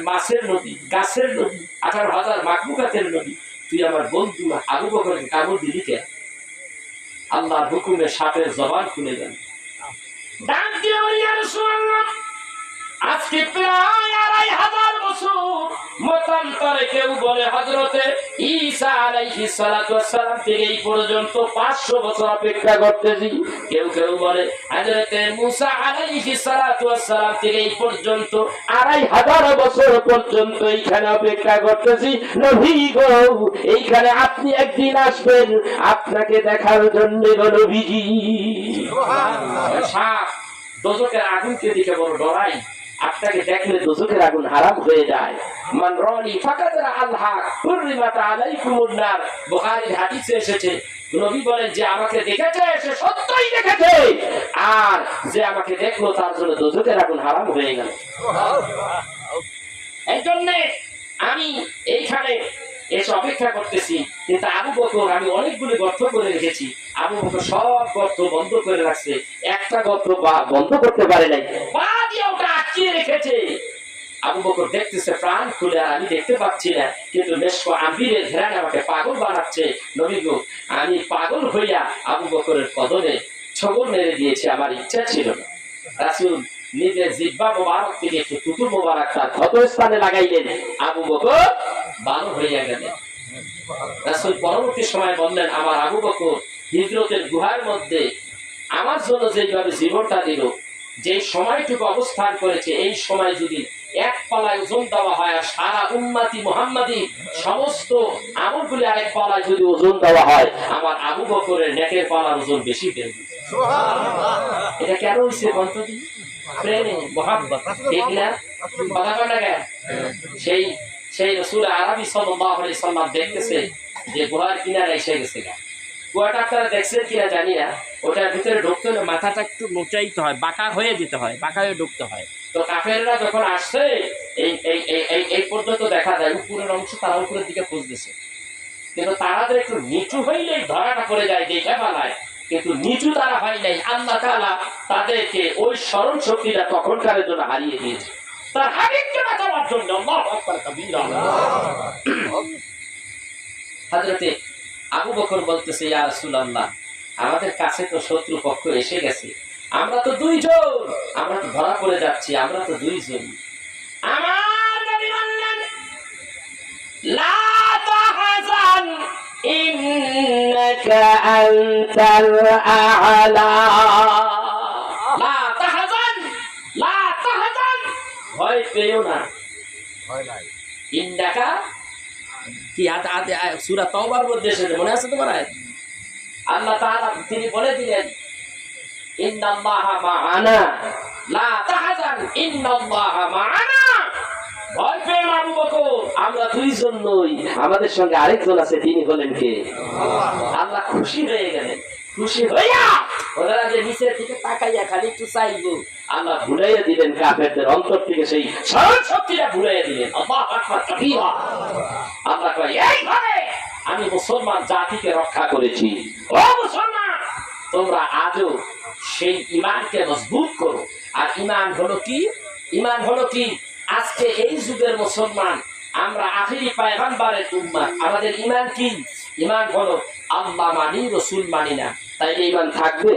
মাছের নদী, গাছের নদী, ১৮,০০০ মাখলুকাতের নদী, তুই আমার বন্ধু আবু বকরকে কামড় দিলি কেন? আল্লাহর হুকুমে সাপের জবান খুলে গেল। ডাক দিয়ে বলি, ইয়া রাসূলুল্লাহ, আজকে প্রায় ২৫০০ বছর মতান্তরে কেউ বলে হযরতে ঈসা আলাইহিস সালাতু ওয়াস সালাম থেকে এই পর্যন্ত ৫০০ বছর অপেক্ষা করতেছি। কেউ কেউ বলে হযরতে মুসা আলাইহিস সালাতু ওয়াস সালাম থেকে এই পর্যন্ত ২৫০০ বছর পর্যন্ত এইখানে অপেক্ষা করতেছি। নবী গো, এইখানে আপনি একদিন আসবেন, আপনাকে দেখার জন্য গো নবীজি। সুবহানাল্লাহ। দোজখের আগুনকে দেখে বড় ডরাই, আপনাকে দেখলে দোজখের আগুন হারাম হয়ে যায়। মান রানি ফাকাদ আল্লাহ হুররিমাত আলাইকুমুন নার, বুখারীর হাদিসে এসেছে, নবী বলেন যে আমাকে দেখেছে সে সত্যই দেখেছে, আর যে আমাকে দেখলো তার জন্য দোজখের আগুন হারাম হয়ে গেল। সুবহানাল্লাহ। এইজন্য আমি এইখানে এসে অপেক্ষা করতেছি। কিন্তু আবু বকর, আমি অনেকগুলো গর্ত করে রেখেছি, আবু বকর সব গর্ত বন্ধ করে রাখছে, একটা গর্ত বন্ধ করতে পারে নাই, পা দিয়ে ওটা আটকিয়ে রেখেছে। আবু বকর দেখতেছে প্রাণ খুলে, আর আমি দেখতে পাচ্ছি না, কিন্তু মেশক আম্বিরের ঘেরান আমাকে পাগল বানাচ্ছে। নবী গো, আমি পাগল হইয়া আবু বকরের কদমে ছবল মেরে দিয়েছি, আমার ইচ্ছা ছিল না। রাসূল নিজের জিহ্বা মোবারক থেকে একটু থুতু মোবারক তার ক্ষতস্থানে লাগাইলেন, আবু বকর ভালো হইয়া গেলেন। রাসূল পরবর্তী সময় বললেন, আমার আবু বকর হিজরতের গুহার মধ্যে আমার জন্য যেভাবে জীবনটা দিল, যে সময়টুকু অবস্থান করেছে, এই সময় যদি এক পালায় ওজন দেওয়া হয় আর সারা উম্মতি মুহাম্মাদি সমস্ত আমলগুলি আরেক পালায় যদি ওজন দেওয়া হয়, আমার আবু বকরের নেকের পালার ওজন বেশি দেবে। সুবহানাল্লাহ। এটা কেন হইছে বলতো? প্রেমে, মহব্বত, ঠিক না? কথা কয় না কেন? সেই সেই রাসূল আরবি সাল্লাল্লাহু আলাইহি সাল্লাম দেখতেছে যে গুহার কিনারে এসে গেছে। কুয়াটা আপনারা দেখছেন কিনা জানি না, ওটার ভিতরে ঢুকতে হলে মাথাটা একটু মোচাইতে হয়, বাঁকা হয়ে যেতে হয়, বাঁকা হয়ে ঢুকতে হয়। তো কাফেররা যখন আসছে এই পর্যন্ত দেখা যায় উপরের অংশ তারা উপরের দিকে খুঁজতেছে, কিন্তু তারা তো একটু নিচু হইলেই ধরাটা পড়ে যায়, দেখে পালায়, কিন্তু নিচু তারা হয় নাই। আল্লাহ তাআলা তাদেরকে ওই স্মরণ শক্তিটা তখনকারের জন্য হারিয়ে দিয়েছে, তার হাবিবকে বাঁচাবার জন্য। আল্লাহু আকবার কাবীরা। হযরতে আবু বকর বলতেছে, ইয়া রাসূলুল্লাহ, আমাদের কাছে তো শত্রু পক্ষ এসে গেছে, আমরা তো দুইজন, আমরা তো ধরা পড়ে যাচ্ছি, আমরা তো দুইজন। আমার নবী বললেন, লা তাহজান ইন্নাকা আনতাল আ'লা। লা তাহজান, লা তাহজান, ভয় পেও না। ভয় নাই। ইন্নাকা কি সূরা তাওবার মধ্যে এসেছে, মনে আছে তোমার? আল্লাহ তাআলা তিনি বলে দিলেন, ইন্নাল্লাহা মা'ানা লা তাহজান ইন্নাল্লাহা মা'ানা। ভয় পেও না আবু বকর, আমরা দুইজন নই, আমাদের সঙ্গে আরেকজন আছে, তিনি হলেন কে? আল্লাহ খুশি হয়ে গেলেন। খুশি হইয়া ওনারা যে নিচের দিকে তাকাইয়া খালি একটু চাইবো, আল্লাহ ভুলাইয়া দিলেন কাফেরদের অন্তর থেকে সেই স্মরণ শক্তিটা ভুলাইয়া দিলেন। আল্লাহু আকবার কাবীরা। আল্লাহ কয়, এইভাবে আমি মুসলমান জাতিকে রক্ষা করেছি। ও মুসলমান, তোমরা আজও সেই ঈমানকে মজবুত করো। আর ঈমান হলো কি? ঈমান হলো কি? আজকে এই যুগের মুসলমান আমরা আখিরি পয়গম্বরের উম্মত, আমাদের ঈমান কি? ঈমান হলো আল্লাহ মানি, রাসূল মানি না। তাইলে ঈমান থাকবে?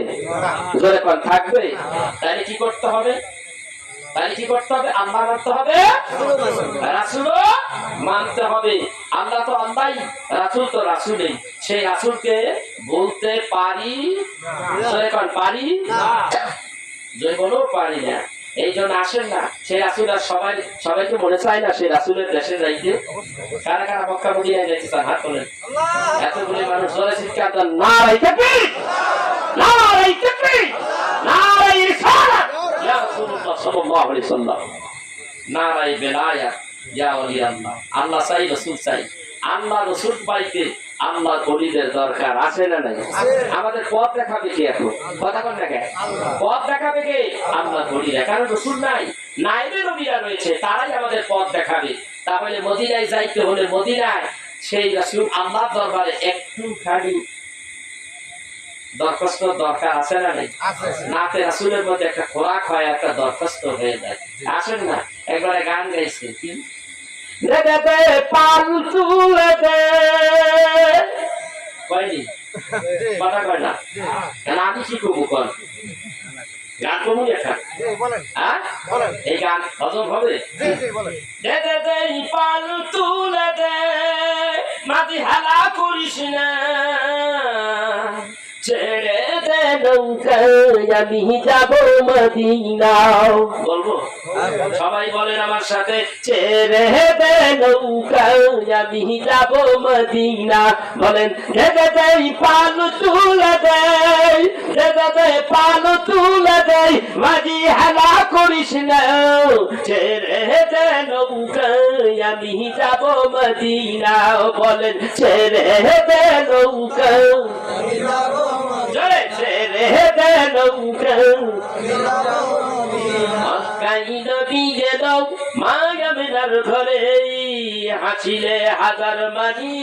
জোরে কোন থাকবে? তাইলে কি করতে হবে? তাইলে কি করতে হবে? আল্লাহ মানতে হবে, রাসূলও মানতে হবে। আল্লাহ তো আল্লাহই, রাসূল তো রাসূলই। সেই রাসূলকে বলতে পারি, জোরে কোন পারি না, জোরে বলো পারি না। এই জন্য আসেন না, সেই রাসূল আর সবাইকে মনে চায় না সেই রাসূলের দেশে যাইতে। কারা কারা মক্কা মদিনায় যাইতে চান? হাত তোলেন। এতগুলি মানুষ জোরে চিৎকার দেন, নারায়ে তাকবীর, নারায়ে তাকবীর, নারায়ে রিসালাত ইয়া রাসূলুল্লাহ সাল্লাল্লাহু আলাইহি সাল্লাম, নারায়ে বেলায়াত ইয়া ওলি আল্লাহ। আল্লাহ চাই, রাসূল চাই। আল্লাহ রাসূল পাইতে আল্লাহর ওলিদের দরকার আছে না নাই? আমাদের পথ দেখাবে কে? এখন কথা বল না, পথ দেখাবে কে? আল্লাহর ওলিরা। কারণ রাসূল নাই, নায়েবে নবীরা রয়েছে, তারাই আমাদের পথ দেখাবে। তাহলে মদিনায় যাইতে হলে মদিনায় সেই রাসূল আল্লাহর দরবারে একটু খালি দরখাস্ত দরকার আছে না নাই? নাতে রাসূলের মধ্যে একটা খোরাক হয়, একটা দরখাস্ত হয়ে যায়। আসেন না, একবারে গান গাইছে কি, দে দে দে পাল তুলে দে, কয়নি কথা কয় না কেন? আমি কি করবো? কর গান কমু দেখা, এই গান হজম হবে? দে দে দে পাল তুলে দে, মাটি হালা করিস না, ছেড়ে দে নৌকায় আমি যাব মদিনা। বলবো? সবাই বলেন আমার সাথে, ছেড়ে দে নৌকায় আমি যাব মদিনা। বলেন, দে দে দে পাল তুলে দে, দে দে দে পাল তুলে দে, মাঝি হেলা করিস না, ছেড়ে দে নৌকায় আমি যাব মদিনা। বলেন, ছেড়ে দে নৌকায় জোরে, ছেড়ে দে নৌকায় মক্কায় নবী গেল মায়ামিনার ঘরে, হাসিলে হাজার মানি,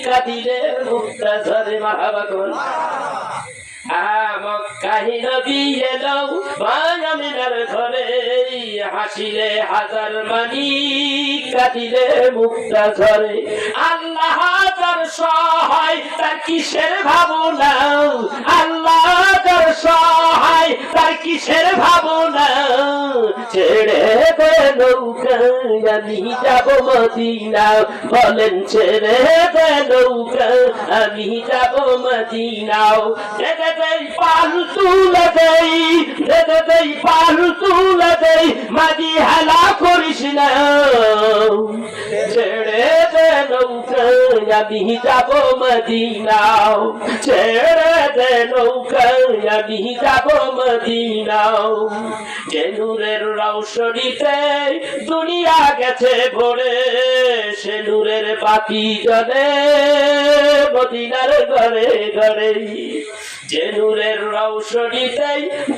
কাঁদিলে মুক্তা ঝরে। মারহাবা করুন। মক্কায় নবী এলো মায়ামিনার ঘরে, হাসিলে হাজার মানি, কাঁদিলে মুক্তা ঝরে। আল্লাহ তার সহায়, তার কিসের ভাবনা? আল্লাহ তার সহায়, তার কিসের ভাবনা? ছেড়ে দে নৌকায় আমি যাব মদিনা। বলেন, ছেড়ে দে নৌকায় আমি যাব মদিনা। দে দে দে পাল তুলে দে, দে দে দে পাল তুলে দে, মাঝি হেলা করিস না, ছেড়ে দে নৌকায় আমি যাব মদিনা। ছেড়ে দে নৌকায় আমি যাব মদিনাও যে নূরের রৌশনীতে দুনিয়া গেছে ভরে সে নূরের বাতি জ্বলে মদিনার ঘরে ঘরে যে নূরের রৌশনীতে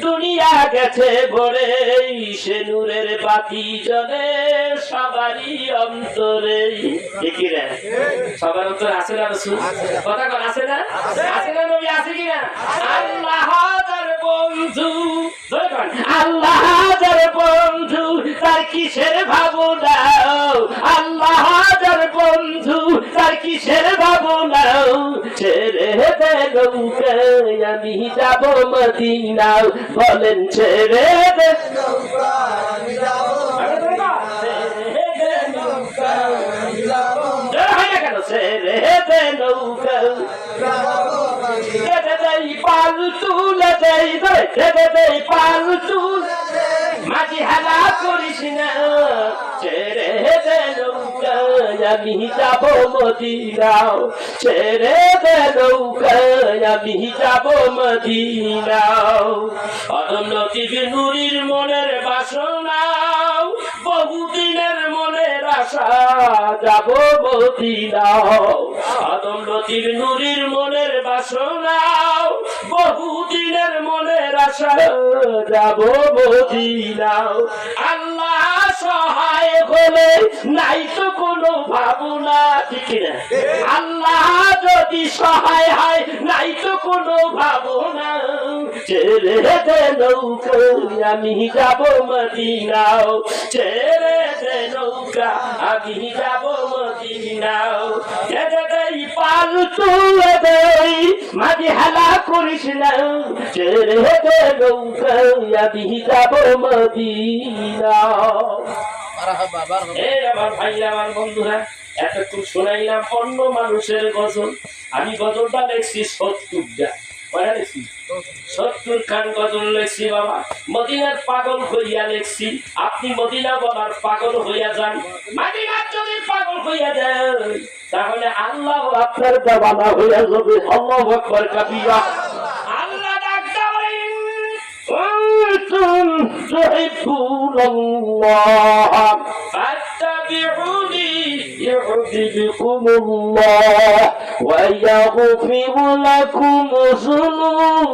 দুনিয়া গেছে ভরে সে নূরের বাতি জ্বলে সবারই অন্তরে কি রে সবার অন্তরে আছে না রাসূল কথা কর আছে না নবী আছে কি না আল্লাহ হাজার বন্ধু আল্লাহ হাজার বন্ধু তার কিসের ভাবনা আল্লাহ হাজার বন্ধু তার কিসের ভাবনা ছেড়ে দে নৌকা আমি যাব মদিনা বলেন ছেড়ে দে নৌকা আমি যাব মদিনা ছেড়ে দে নৌকা পাল তুলে দেই পাল তুলে মাঝি হালা করিস না ছেড়ে দে নৌকা আমি যাব মদিনা ছেড়ে দে নৌকা আমি যাব মদিনা অদন্নতির নুরির মনের বাসনা বহুদিনের মনের আশা যাব মদিনা অদন্নতির নুরির মনের বাসনা বহুদিনের মনের আশা যাব মদিনা আল্লাহ সহায় হলে নাই তো কোনো ভাবনা ঠিক না আল্লাহ যদি সহায় হয় নাই তো কোনো ভাবনা ছেড়ে দে নৌকা আমি যাব মদিনা ছেড়ে দে নৌকা আমি যাব মদিনা পাল তুলে দেই মাঝি হেলা করিস না ছেড়ে দে নৌকা আমি যাব মদিনা আমার ভাইরা আমার বন্ধুরা এতক্ষণ শোনাইলাম অন্য মানুষের গজল আমি গজলটা লেখছি 70টা কয়টা লেখছি 70 খান গজল লেখছি বাবা মদিনার পাগল হইয়া লেখছি আপনি মদিনা বলার পাগল হইয়া যান মদিনার যদি পাগল হইয়া যান তাহলে আল্লাহ আপনার দেওয়ানা হইয়া যাবে আল্লাহু আকবার কাবীরা আল্লাহ ডাক দেন أنتم تحبون الله فاتبعوني يحببكم الله ويغفر لكم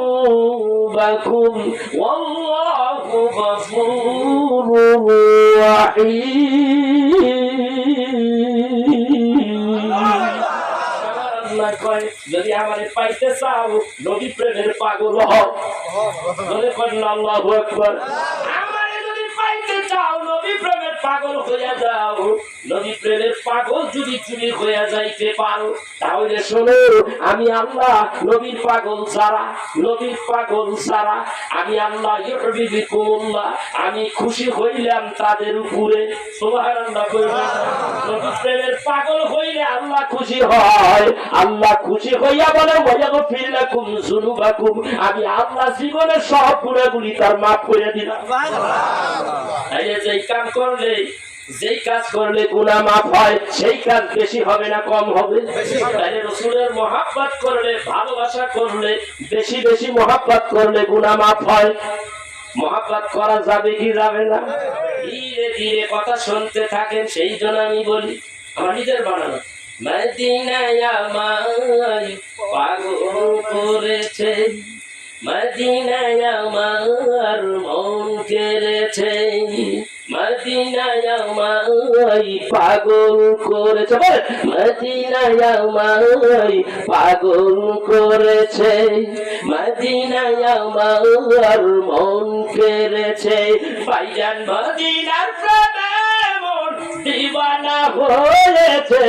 ذنوبكم والله غفور رحيم যদি আমারে পাইতে চাও নবী প্রেমের পাগল হও বলে করেন আল্লাহু আকবার আমারে যদি পাইতে চাও নবী প্রেমের পাগল হইয়া যাও নবী প্রেমের পাগল যদি তুমি হইয়া যাইতে পারো তাহলে শোনো আমি আল্লাহ নবীর পাগল যারা আমি আল্লাহ ইউহিব্বুকুমুল্লাহ আমি খুশি হইলাম তাদের উপরে সুবহানাল্লাহ কইবেন নবী প্রেমের পাগল হইলে আল্লাহ খুশি হয় আল্লাহ খুশি হইয়া বলে ওয়াগফির লাকুম যুনুবাকুম আমি আল্লাহ জীবনের সব গুনাহগুলি তার maaf করে দিলাম সুবহানাল্লাহ এই যেই কাজ করলে গুনাহ maaf হয় সেই কাজ বেশি হবে না কম হবে তাই রাসূলের মহব্বত করলে ভালোবাসা করলে বেশি বেশি মহব্বত করলে গুনাহ maaf হয় মহব্বত করা যাবে কি যাবে না ধীরে ধীরে কথা শুনতে থাকেন সেই জন্য আমি বলি আমার নিজের বানানো মদিনায় আমায় পাগল করেছে মদিনায় আমার মন কেড়েছে মদিনায় আমায় পাগল করেছে মদিনায় আমায় পাগল করেছে মদিনায় আমার মন কেড়েছে ভাইজান মদিনার প্রেমে দিবানা হয়েছে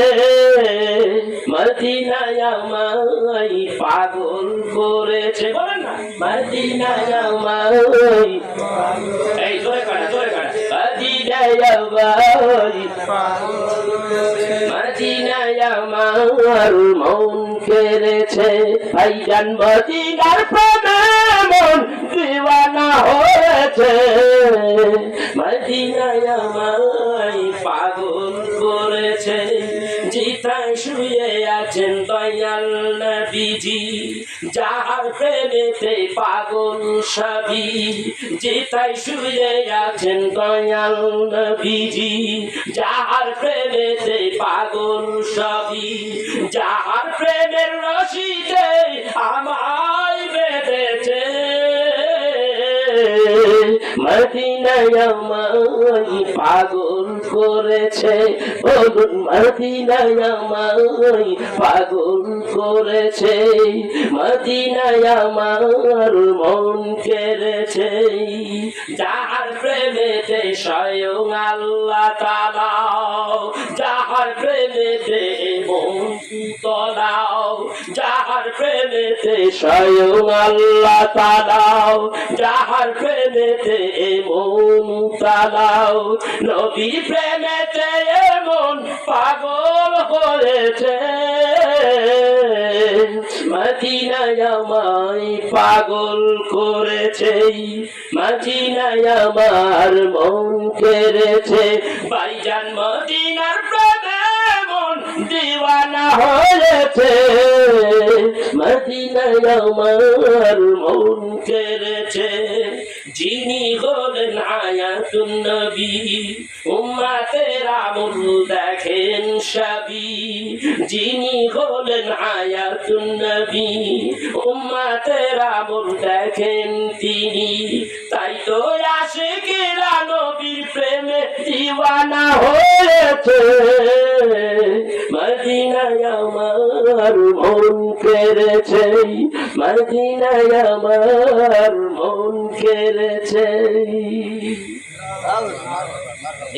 মদিনায় আমায় পাগল করেছে বলেন না মদিনায় আমায় এই জোরে কাটা মদিনায় আমায় মদিনায় আমার মন কেড়েছে ভাইজান মদিনার প্রেমে মন দিবানা হয়েছে মদিনায় আমায় পাগল করেছে জিতায় শুয়ে আছে আছেন দয়াল নবীজি, যাহার প্রেমেতে পাগল সবই, যেথায় শুয়ে আছেন দয়াল নবীজি, যাহার প্রেমেতে পাগল সবই, যাহার প্রেমের রশিতে আমায় বেঁধেছে, মদিনায় আমায় পাগল করেছে, বলুন মদিনায় আমায় পাগল করেছে, মদিনায় আমার মন কেড়েছে, যাহার প্রেমেতে স্বয়ং আল্লাহ তাআলা, যাহার প্রেমেতে মন তলাও, যাহার প্রেমেতে স্বয়ং আল্লাহ তাআলা, যাহার প্রেমেতে মন তালাও, নবীর প্রেমেতে মন পাগল হয়েছে, মদিনায় আমায় পাগল করেছে, মদিনায় আমার মন কেড়েছে, ভাইজান মদিনার প্রেমে মন দিওয়ানা হয়েছে, মদিনায় আমার মন কেড়েছে, যিনি হলেন আয়াতুন নবী, উম্মতের আমল দেখেন সবই, যিনি হলেন আয়াতুন নবী, উম্মতের আমল দেখেন তিনি, তাই তো আশিকেরা নবীর প্রেমে দিওয়ানা হয়েছে, মদিনায় আমার মন কেড়েছে, মদিনায় আমার মন কেড়েছে।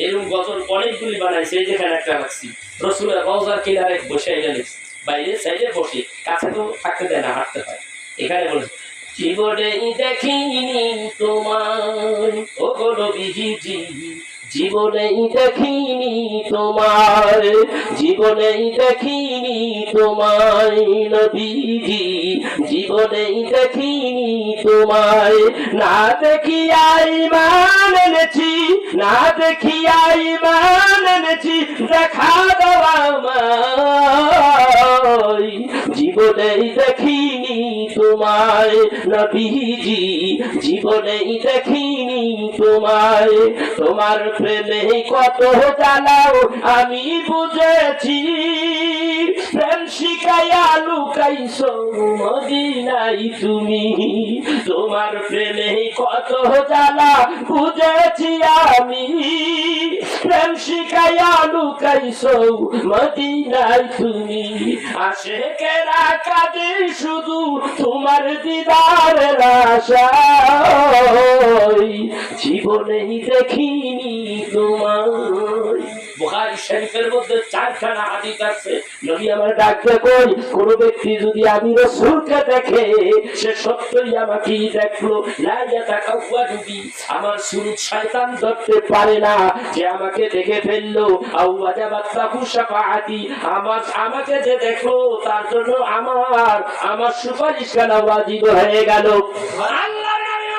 এরকম গজল অনেকগুলি বানাইছে, যেখানে একটা রাখছি রসুলের রওজার কিনারে বসে গেলে বাইরে সাইডে বসে, কাছে তো থাকতে দেয় না, হাঁটতে হয়, এখানে বলে জীবনে দেখিনি তোমার ও গো নবীজি, জীবনে দেখিনি তোমার, জীবনে দেখিনি তোমায় নবীজি, জীবনে দেখিনি তোমায়, না দেখিয়া ঈমান এনেছি, না দেখিয়া ঈমান এনেছি, দেখা দাও আমায়, জীবনে দেখিনি তোমায় নবীজি, জীবনে দেখিনি তোমায়, তোমার প্রেমে কত জ্বালাও আমি বুঝেছি, প্রেম শিখাইয়া লুকাইছো মদিনায় তুমি, তোমার প্রেমে কত জ্বালা বুঝেছি আমি, প্রেম শিখাইয়া লুকাইছো মদিনায় তুমি, আশিকেরা কাঁদে শুধু তোমার দিদারের আশায়, জীবনে দেখিনি তোমায়। বুখারী শরীফের মধ্যে 4খানা হাদিস আছে, নবী আমার ডাকতে কই, কোন ব্যক্তি যদি আমি রাসূলকে দেখে সে সত্যই আমাকে দেখলো, লা ইয়াতাকাওয়াদু বি, আমার সুরত শয়তান ধরতে পারে না যে আমাকে দেখে ফেললো, আও ওয়াজাবাত লাহু শাফাআতি, আমাকে যে দেখলো তার জন্য আমার সুপারিশ করা ওয়াজিব হয়ে গেল। আল্লাহর নবী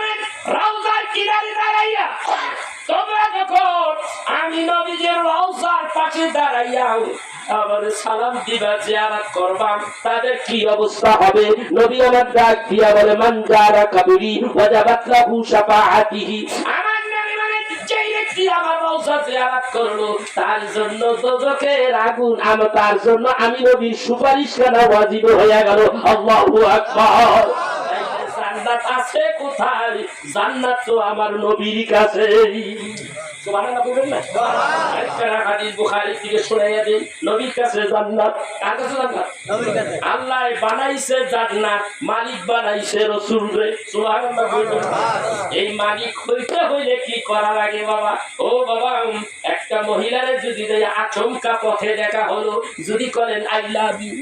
রওজার কিনারে দাঁড়াইয়া, তোমরা যখন আমি নবীজির রওজার পাশে দাঁড়াইয়া আমার সালাম দিবা, জিয়ারত করবা, তাদের কি অবস্থা হবে? নবী আমার ডাক দিয়া বলে, মান যারা কবরি ওয়াজাবাত লাহু শাফাআতিহি, আমার নবী মানে যেই ব্যক্তি আমার রওজা জিয়ারত করলো তার জন্য দোজখের আগুন, তার জন্য আমি নবীর সুপারিশ করা ওয়াজিব হয়ে গেল। আল্লাহু আকবার। জান্নাত আছে কোথায়? জান্নাত তো আমার নবীর কাছে। সুবহানাল্লাহ বলবেন না? একটা হাদিস বুখারী থেকে শোনাইয়া দেই, নবীর কাছে জান্নাত। কার কাছে জান্নাত? নবীর কাছে। আল্লাহ বানাইছে জান্নাত, মালিক বানাইছে রাসূল রে। সুবহানাল্লাহ বলবেন। এই মালিক হইতে হইলে কি করা লাগে বাবা? ও বাবা, একটা মহিলারে যদি আচমকা পথে দেখা হলো, যদি করেন আই লাভ ইউ,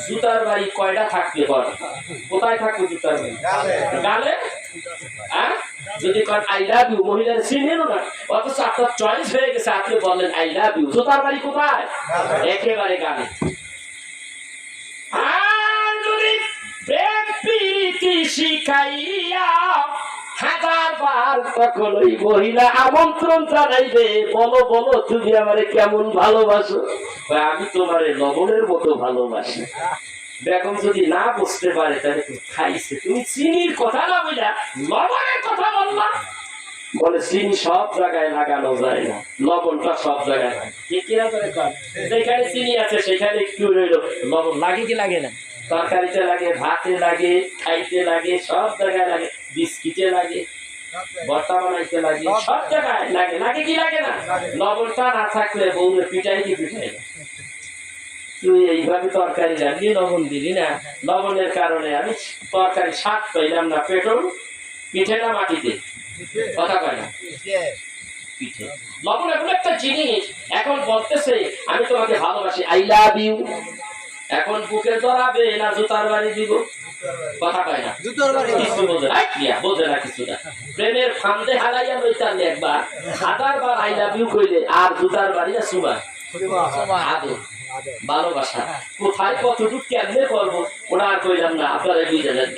জুতার বাড়ি কয়টা থাকতে পারে? কোথায় থাকবে জুতার বাড়ি? গালে। হ্যাঁ, যদি করেন আই লাভ ইউ, মহিলার চিনেন না, অথচ আপনার চয়েস হয়ে গেছে, আপনি বললেন আই লাভ ইউ, জুতার বাড়ি কোথায়? একেবারে গালে। আর যদি প্রেম প্রীতি শিখাইয়া হাজারবার তখন ওই মহিলা আমন্ত্রণ জানাইবে, বলো বলো তুমি আমারে কেমন ভালোবাসো। আমি তোমারে লবণের মতো ভালোবাসি। বেগম যদি না বুঝতে পারে তাহলে তুমি খাইছে, তুমি চিনির কথা না বইলা লবণের কথা বললা। বলে চিনি সব জায়গায় লাগানো যায় না, লবণটা সব জায়গায় যেখানে চিনি আছে সেখানে একটু রইল লবণ লাগে কি লাগে না? তরকারিতে লাগে, ভাতে লাগে, খাইতে লাগে, সব জায়গায় লাগে, বিস্কিটে লাগে, ভর্তা বানাইতে লাগে, সব জায়গায় লাগে। লাগে কি লাগে না? লবণটা না থাকলে বউরে পিটাই কি পিটাই না। তুই এইভাবে তরকারি রাখলি লবণ দিলি না, লবণের কারণে আমি তরকারি স্বাদ পাইলাম না। পেট্রোল পিঠে না মাটিতে? কথা কয় না পিঠে। লবণ এমন একটা জিনিস, এখন বলতেছে আমি তোমাকে ভালোবাসি, আই লাভ ইউ। এখন বুকে ধরাবে না জুতার বাড়ি দিব? কথা কয় না, কিছু বোঝে না, বোঝে না কিছুটা। প্রেমের ফান্দে হারাইয়া লইতাম একবার, হাজারবার আই লাভ ইউ কইলে আর জুতার বাড়ি না সুমা আদর ভালোবাসা কোথায় কতটুকু কেমনে করবো ওরা আর কইলাম না, আপনারা বুঝে নেন।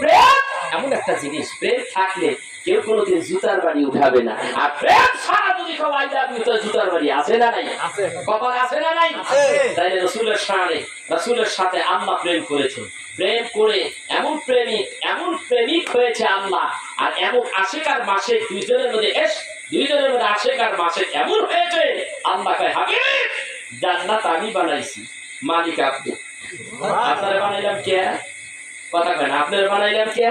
প্রেম এমন একটা জিনিস, প্রেম থাকলে কেউ কোনোদিন জুতার বাড়ি উঠাবে না। আর প্রেম ছাড়া যদি কেউ আই লাভ ইউ, জুতার বাড়ি আছে না নাই? কপাল আছে না নাই? তাইলে রসুলের সামনে, রসুলের সাথে আল্লাহ প্রেম করেছে। প্রেম করে এমন প্রেমিক হয়েছে আল্লাহ, আর এমন আশিক আর মাসে দুইজনের মধ্যে দুইজনের মধ্যে আশিক আর মাসে এমন হয়েছে আল্লাহ কয় হাবিব জান্নাত আমি বানাইছি, মালিক আপনি। আপনারা বানাইলাম কে? কথা কয় না, আপনারা বানাইলাম কে?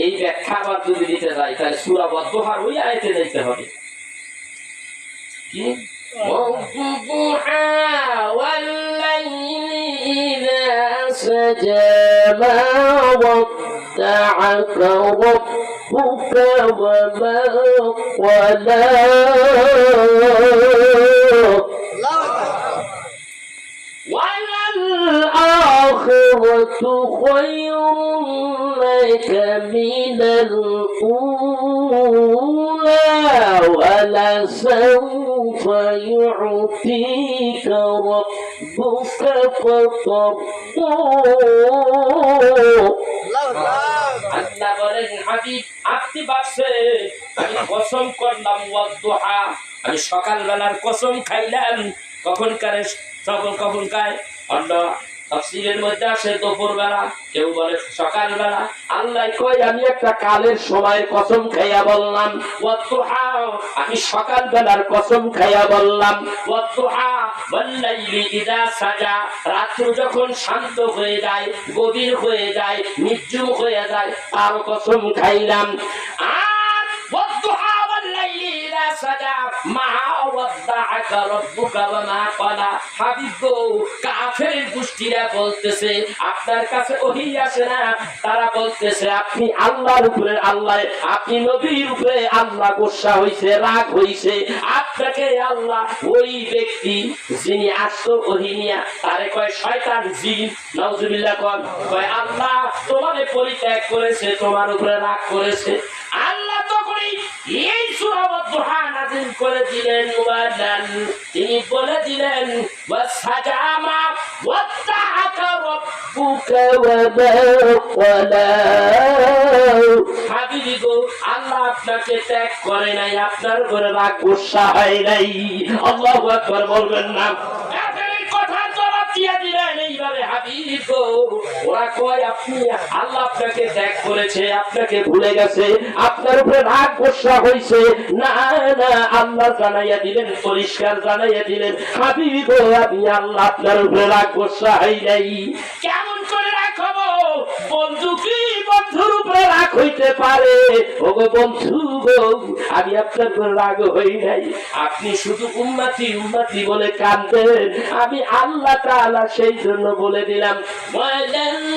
এই ব্যাখ্যা আবার যদি দিতে যাই তাহলে সূরা ওয়াদ-দুহার ওই আয়াতে যাইতে হবে। কি ওয়াদ-দুহা ওয়াল-লাইলি ইযা সাজা মা ওয়াদ্দা'আকা রাব্বুকা ওয়া মা ক্বালা। وَالْآخِرَةُ خَيْرٌ لَكَ مِنَ الْأُولَى وَلَسَوْفَ يُعْطِيكَ رَبُّكَ فَتَرْضَىٰ। আল্লাহ বলেন হাবিব আপনি ভাবছেন আমি কসম করলাম ওয়াদ-দুহা, আমি সকালবেলার কসম খাইলাম। কখনকার অন্য তাফসীরের মধ্যে আসে দুপুরবেলা, কেউ বলে সকালবেলা। আল্লাহ কয় আমি একটা কালের সময়ের কসম খাইয়া বললাম ওয়াদ-দুহা, আমি সকালবেলার কসম খাইয়া বললাম ওয়াদ-দুহা ওয়াল-লাইলি ইযা সাজা, রাত্র যখন শান্ত হয়ে যায়, গভীর হয়ে যায়, নির্জুম হয়ে যায়, তার কসম খাইলাম। আর ওয়াদ-দুহা ওয়াল-লাইলি ইযা সাজা মা ওয়াদ্দা'আকা রাব্বুকা ওয়া মা ক্বালা। হাবিব গো, কাফের গোষ্ঠীরা বলতেছে আপনার কাছে ওহী আসে না, তারা বলতেছে আপনি আল্লাহর উপরে আপনি নবীর উপরে আল্লাহ গোসা হইছে, রাগ হইছে, আপনাকে আল্লাহ ওই ব্যক্তি যিনি আসতো ওহী নিয়া তারে কয় শয়তান জিন, নাউজুবিল্লাহ কয় আল্লাহ তোমারে পরিত্যাগ করেছে, তোমার উপরে রাগ করেছে। আল্লাহ তখনই এই সূরা ওয়াদ-দুহা নাযিল করে দিলেন। তিনি বলে দিলেন ওয়াসাজামা ওয়াদ্দা'আকা রাব্বুকা ওয়া মা ক্বালা। হাবিবি গো, আল্লাহ আপনাকে ত্যাগ করে নাই, আপনার উপরে রাগ গোসা হয় নাই। আল্লাহু আকবার বলবেন না? ওরা কয় আপনি আল্লাহ আপনাকে ত্যাগ করেছে, আপনাকে ভুলে গেছে, আপনার উপরে রাগ গোসা হয়েছে। না না, আল্লাহ জানাইয়া দিলেন, পরিষ্কার জানাইয়া দিলেন হাবিবি গো আপনি আল্লাহ আপনার উপরে রাগ গোসা হয় নাই। কেমন করে রাখবো? বন্ধু কি বন্ধুর উপরে রাগ হইতে পারে? ওগো বন্ধু গো, আমি আপনার উপরে রাগ হই নাই, আপনি শুধু উম্মতি উম্মতি বলে কাঁদেন, আমি আল্লাহ তাআলা সেই জন্য বলে দিলাম ওয়ালাল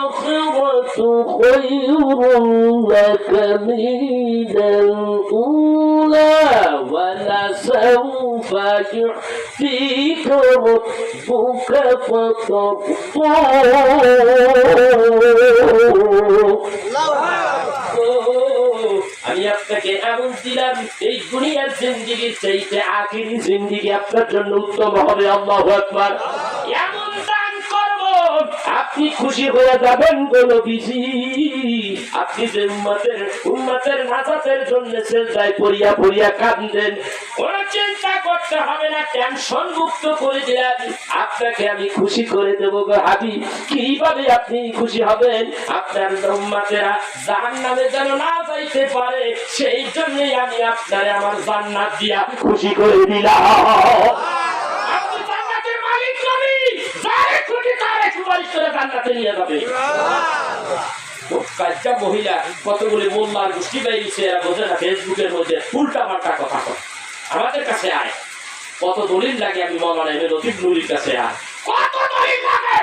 আখিরাতু খায়রুন লাকা মিনাল উলা ওয়ালা সাওফা ইউ'তিকা রাব্বুকা ফাতারদা। আমি আপনাকে এমন দিলাম, এই দুনিয়ার জিন্দেগির চাইতে আখিরি জিন্দেগি আপনার জন্য উত্তম হবে। আল্লাহু আকবার। এমন দান করব আপনি খুশি হয়ে যাবেন গো নবীজি। আপনি যে উম্মতের নাজাতের জন্য সেজদায় পড়িয়া পড়িয়া কাঁদেন, কোন চিন্তা করতে হবে না, টেনশন মুক্ত করে দিলাম। আপনাকে আমি খুশি করে দেব গো হাবিব। কিভাবে আপনি খুশি হবেন? আপনার উম্মতেরা জাহান্নামে যেন না যাইতে পারে, সেই জন্যই আমি আপনারে আমার জান্নাত দিয়া খুশি করে দিলাম। আপনি জান্নাতের মালিক নবী, যারে খুশি তারে সুপারিশ করে জান্নাতে নিয়ে যাবে। কাজটা মহিলা কতগুলি মোল্লার গোষ্ঠী বেরিয়েছে, এরা বোঝে না ফেসবুকের মধ্যে উল্টা পাল্টা কথা কয়। আমাদের কাছে আয়, কত দলিল লাগে, আমি মৌলানা লতিফ নুরির কাছে আয়, কত দলিল লাগে,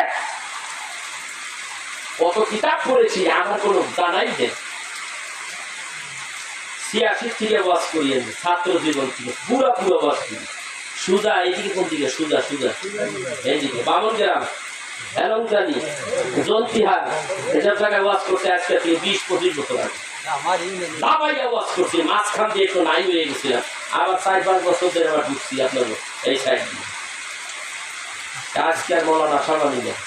কত কিতাব পড়েছি, আমার কোনো জানাই নেই। 86 থেকে বাস করিয়েছে, ছাত্র জীবন থেকে পুরা বাস করি। সুজা এইদিকে কোন দিকে? সুজা এইদিকে বামন গ্রাম, এলংজানি, জলতিহার, এসব জায়গায় ওয়াজ করতে আজকে 20-25 বছর আগে দাবাইয়া ওয়াজ করছি। মাঝখান দিয়ে একটু নাই হয়ে গেছিলাম, আবার 4-5 বছর ধরে আবার ঢুকছি আপনার এই সাইড দিয়ে। আজকে আর মৌলানা সামানি নেই,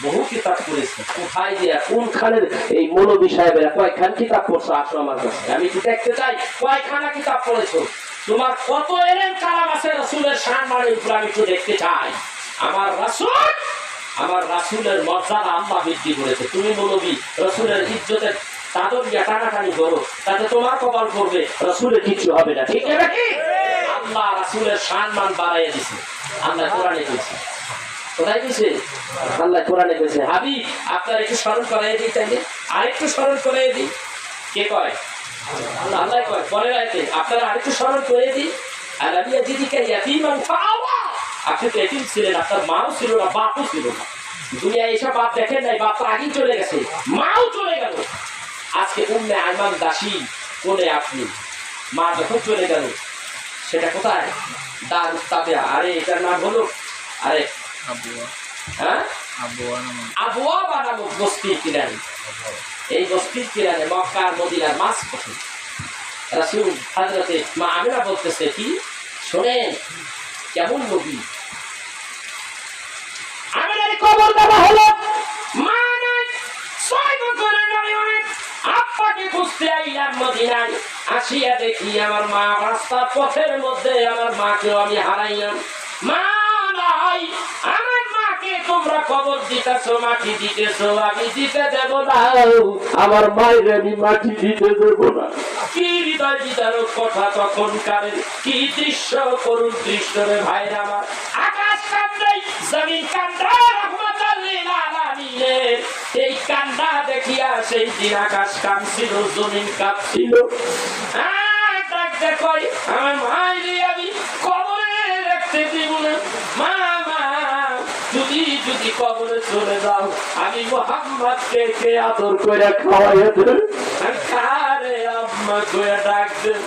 বহু কিতাব পড়েছে। কোথায় দিয়া কোনখানের এই মৌলবী সাহেবেরা কয়খান কিতাব পড়ছো? আসো আমার কাছে, আমি কি দেখতে চাই কয়খানা কিতাব পড়েছো, তোমার কত এলেম কালাম আছে রাসূলের সম্মানের উপর, আমি একটু দেখতে চাই। আমার রাসূলের মর্যাদা আল্লাহ বৃদ্ধি করেছে। তুমি মৌলবী রাসূলের ইজ্জতের চাদর দিয়ে টানাটানি করো, তাতে তোমার কপাল করবে, রাসূলের কিছু হবে না। ঠিক আছে কি? আল্লাহ রাসূলের সম্মান বাড়াইয়া দিছে। আল্লাহ কোরআনে বলছে, কোথায় গেছে? আল্লাহ কোরআনে বলছে, হাবিব আপনার একটু স্মরণ করাই দিই, তাইলে আরেকটু স্মরণ করাই দিই। কে কয়? আল্লাহ কয় পরে রাইতে, আপনারা আরেকটু স্মরণ করে দিই। আলামিয়া দিদিকে ইয়াতীমান ফাআওয়া, আপনি তো এতিম ছিলেন, আপনার মাও ছিল না, বাপও ছিল না। দুনিয়া এসব বাপ দেখেন নাই, বাপ তো আগেই চলে গেছে, মাও চলে গেল। আজকে উম্মে আইমান দাসী কোলে আপনি, মা যখন চলে গেল, সেটা কোথায়? দারুত তাবিয়া। আরে এটার নাম হলো আরে আবওয়া নামক বস্তির কিনারে। এই বস্তির কিনারে মক্কা মদিনার মাঝপথে রাসূল হযরতে মা আমিনা বলতেছে, কি শোনেন কেমন নবী। আমিনার কবর দেওয়া হলো, মা নাই, 6 বছরের নবী অনেক। আব্বাকে খুঁজতে আইলাম মদিনায়, আসিয়া দেখি আমার মা রাস্তার পথের মধ্যে, আমার মাকেও আমি হারাইলাম। মা নাই, আমার মাকে তোমরা কবর দিতেছো, মাটি দিতেছো, আমি দিতে দেব না, আমার মায়ের আমি মাটি দিতে দেব না। কি হৃদয় বিদারক কথা তখনকার, কি দৃশ্য, করুণ দৃশ্য রে ভাইরা আমার। আকাশ কান্দে, জমিন কান্দে, রহমতুল লিল আলামিন। এই কান্দা দেখিয়া সেই দিন আকাশ কাঁদছিল, জমিন কাঁদছিল। ডাকতে কই, আমার মায়ের আমি কবরে রাখতে দিব না। মা তুমি যদি কবরে চলে যাও, আমি মুহাম্মদকে কে আদর করে খাওয়াইয়া দেব, আমি কারে আম্মা করে ডাক দেব।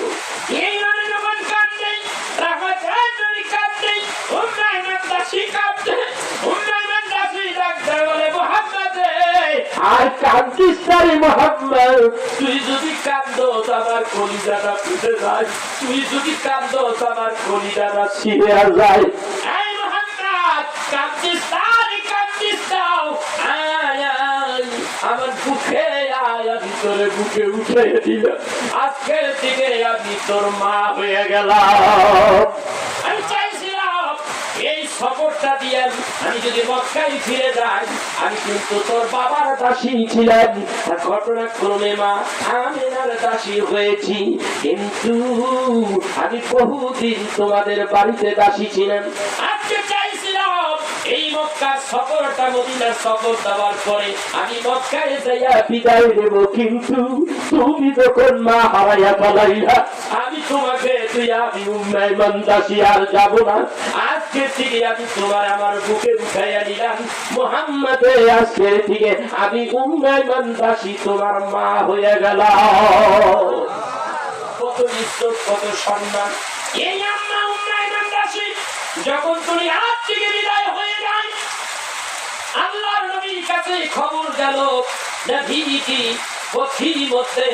এই মানে যখন কান্দে, রাহমাতুল কান্দে, উম্মাইমান দাসী কান্দে, উম্মাইমান দাসী ডাকতে বলে, মুহাম্মদ আর কান্দিস না রে মুহাম্মদ, তুই যদি কান্দোস আমার কলিজাটা ফুটে যায়, তুই যদি কান্দোস আমার কলিজাটা ছিঁড়ে যায়। এই মুহাম্মদ কান্দিস না রে, কান্দিস দাও, আমার বুকে আয়, আমি তোর বুকে উঠে দিলাম। আজকের দিনে আমি তোর মা হয়ে গেলাম। আমি চাইছিলাম এই সফরটা দিয়ে আমি যদি মক্কায় ফিরে যাই, আমি কিন্তু তোর বাবার দাসী ছিলাম, ঘটনাক্রমে মা আমিনার দাসী হয়েছি, কিন্তু আমি বহুদিন তোমাদের বাড়িতে দাসী ছিলাম। আজকে চাইছিলাম এই মক্কার সফরটা, মদিনার সফর দেওয়ার পরে আমি মক্কায় যাইয়া বিদায় দেব, কিন্তু তুমি যখন মা হারাইয়া পালাইলা, আমি তোমাকে আমি উম্মে আইমান দাসী আর যাব না। আজকে থেকে আমি তোমার আমার বুকে উঠাইয়া নিলাম, মুহাম্মদে আজকে থেকে আমি উম্মে আইমান দাসী তোমার মা হয়ে গেলাম। কত ইজ্জত, কত সম্মান। এই আম্মা উম্মে আইমান দাসী যখন তুমি হাত থেকে বিদায় হয়ে যায়, আল্লাহর নবীর কাছে খবর গেল, নবীজি মধ্যে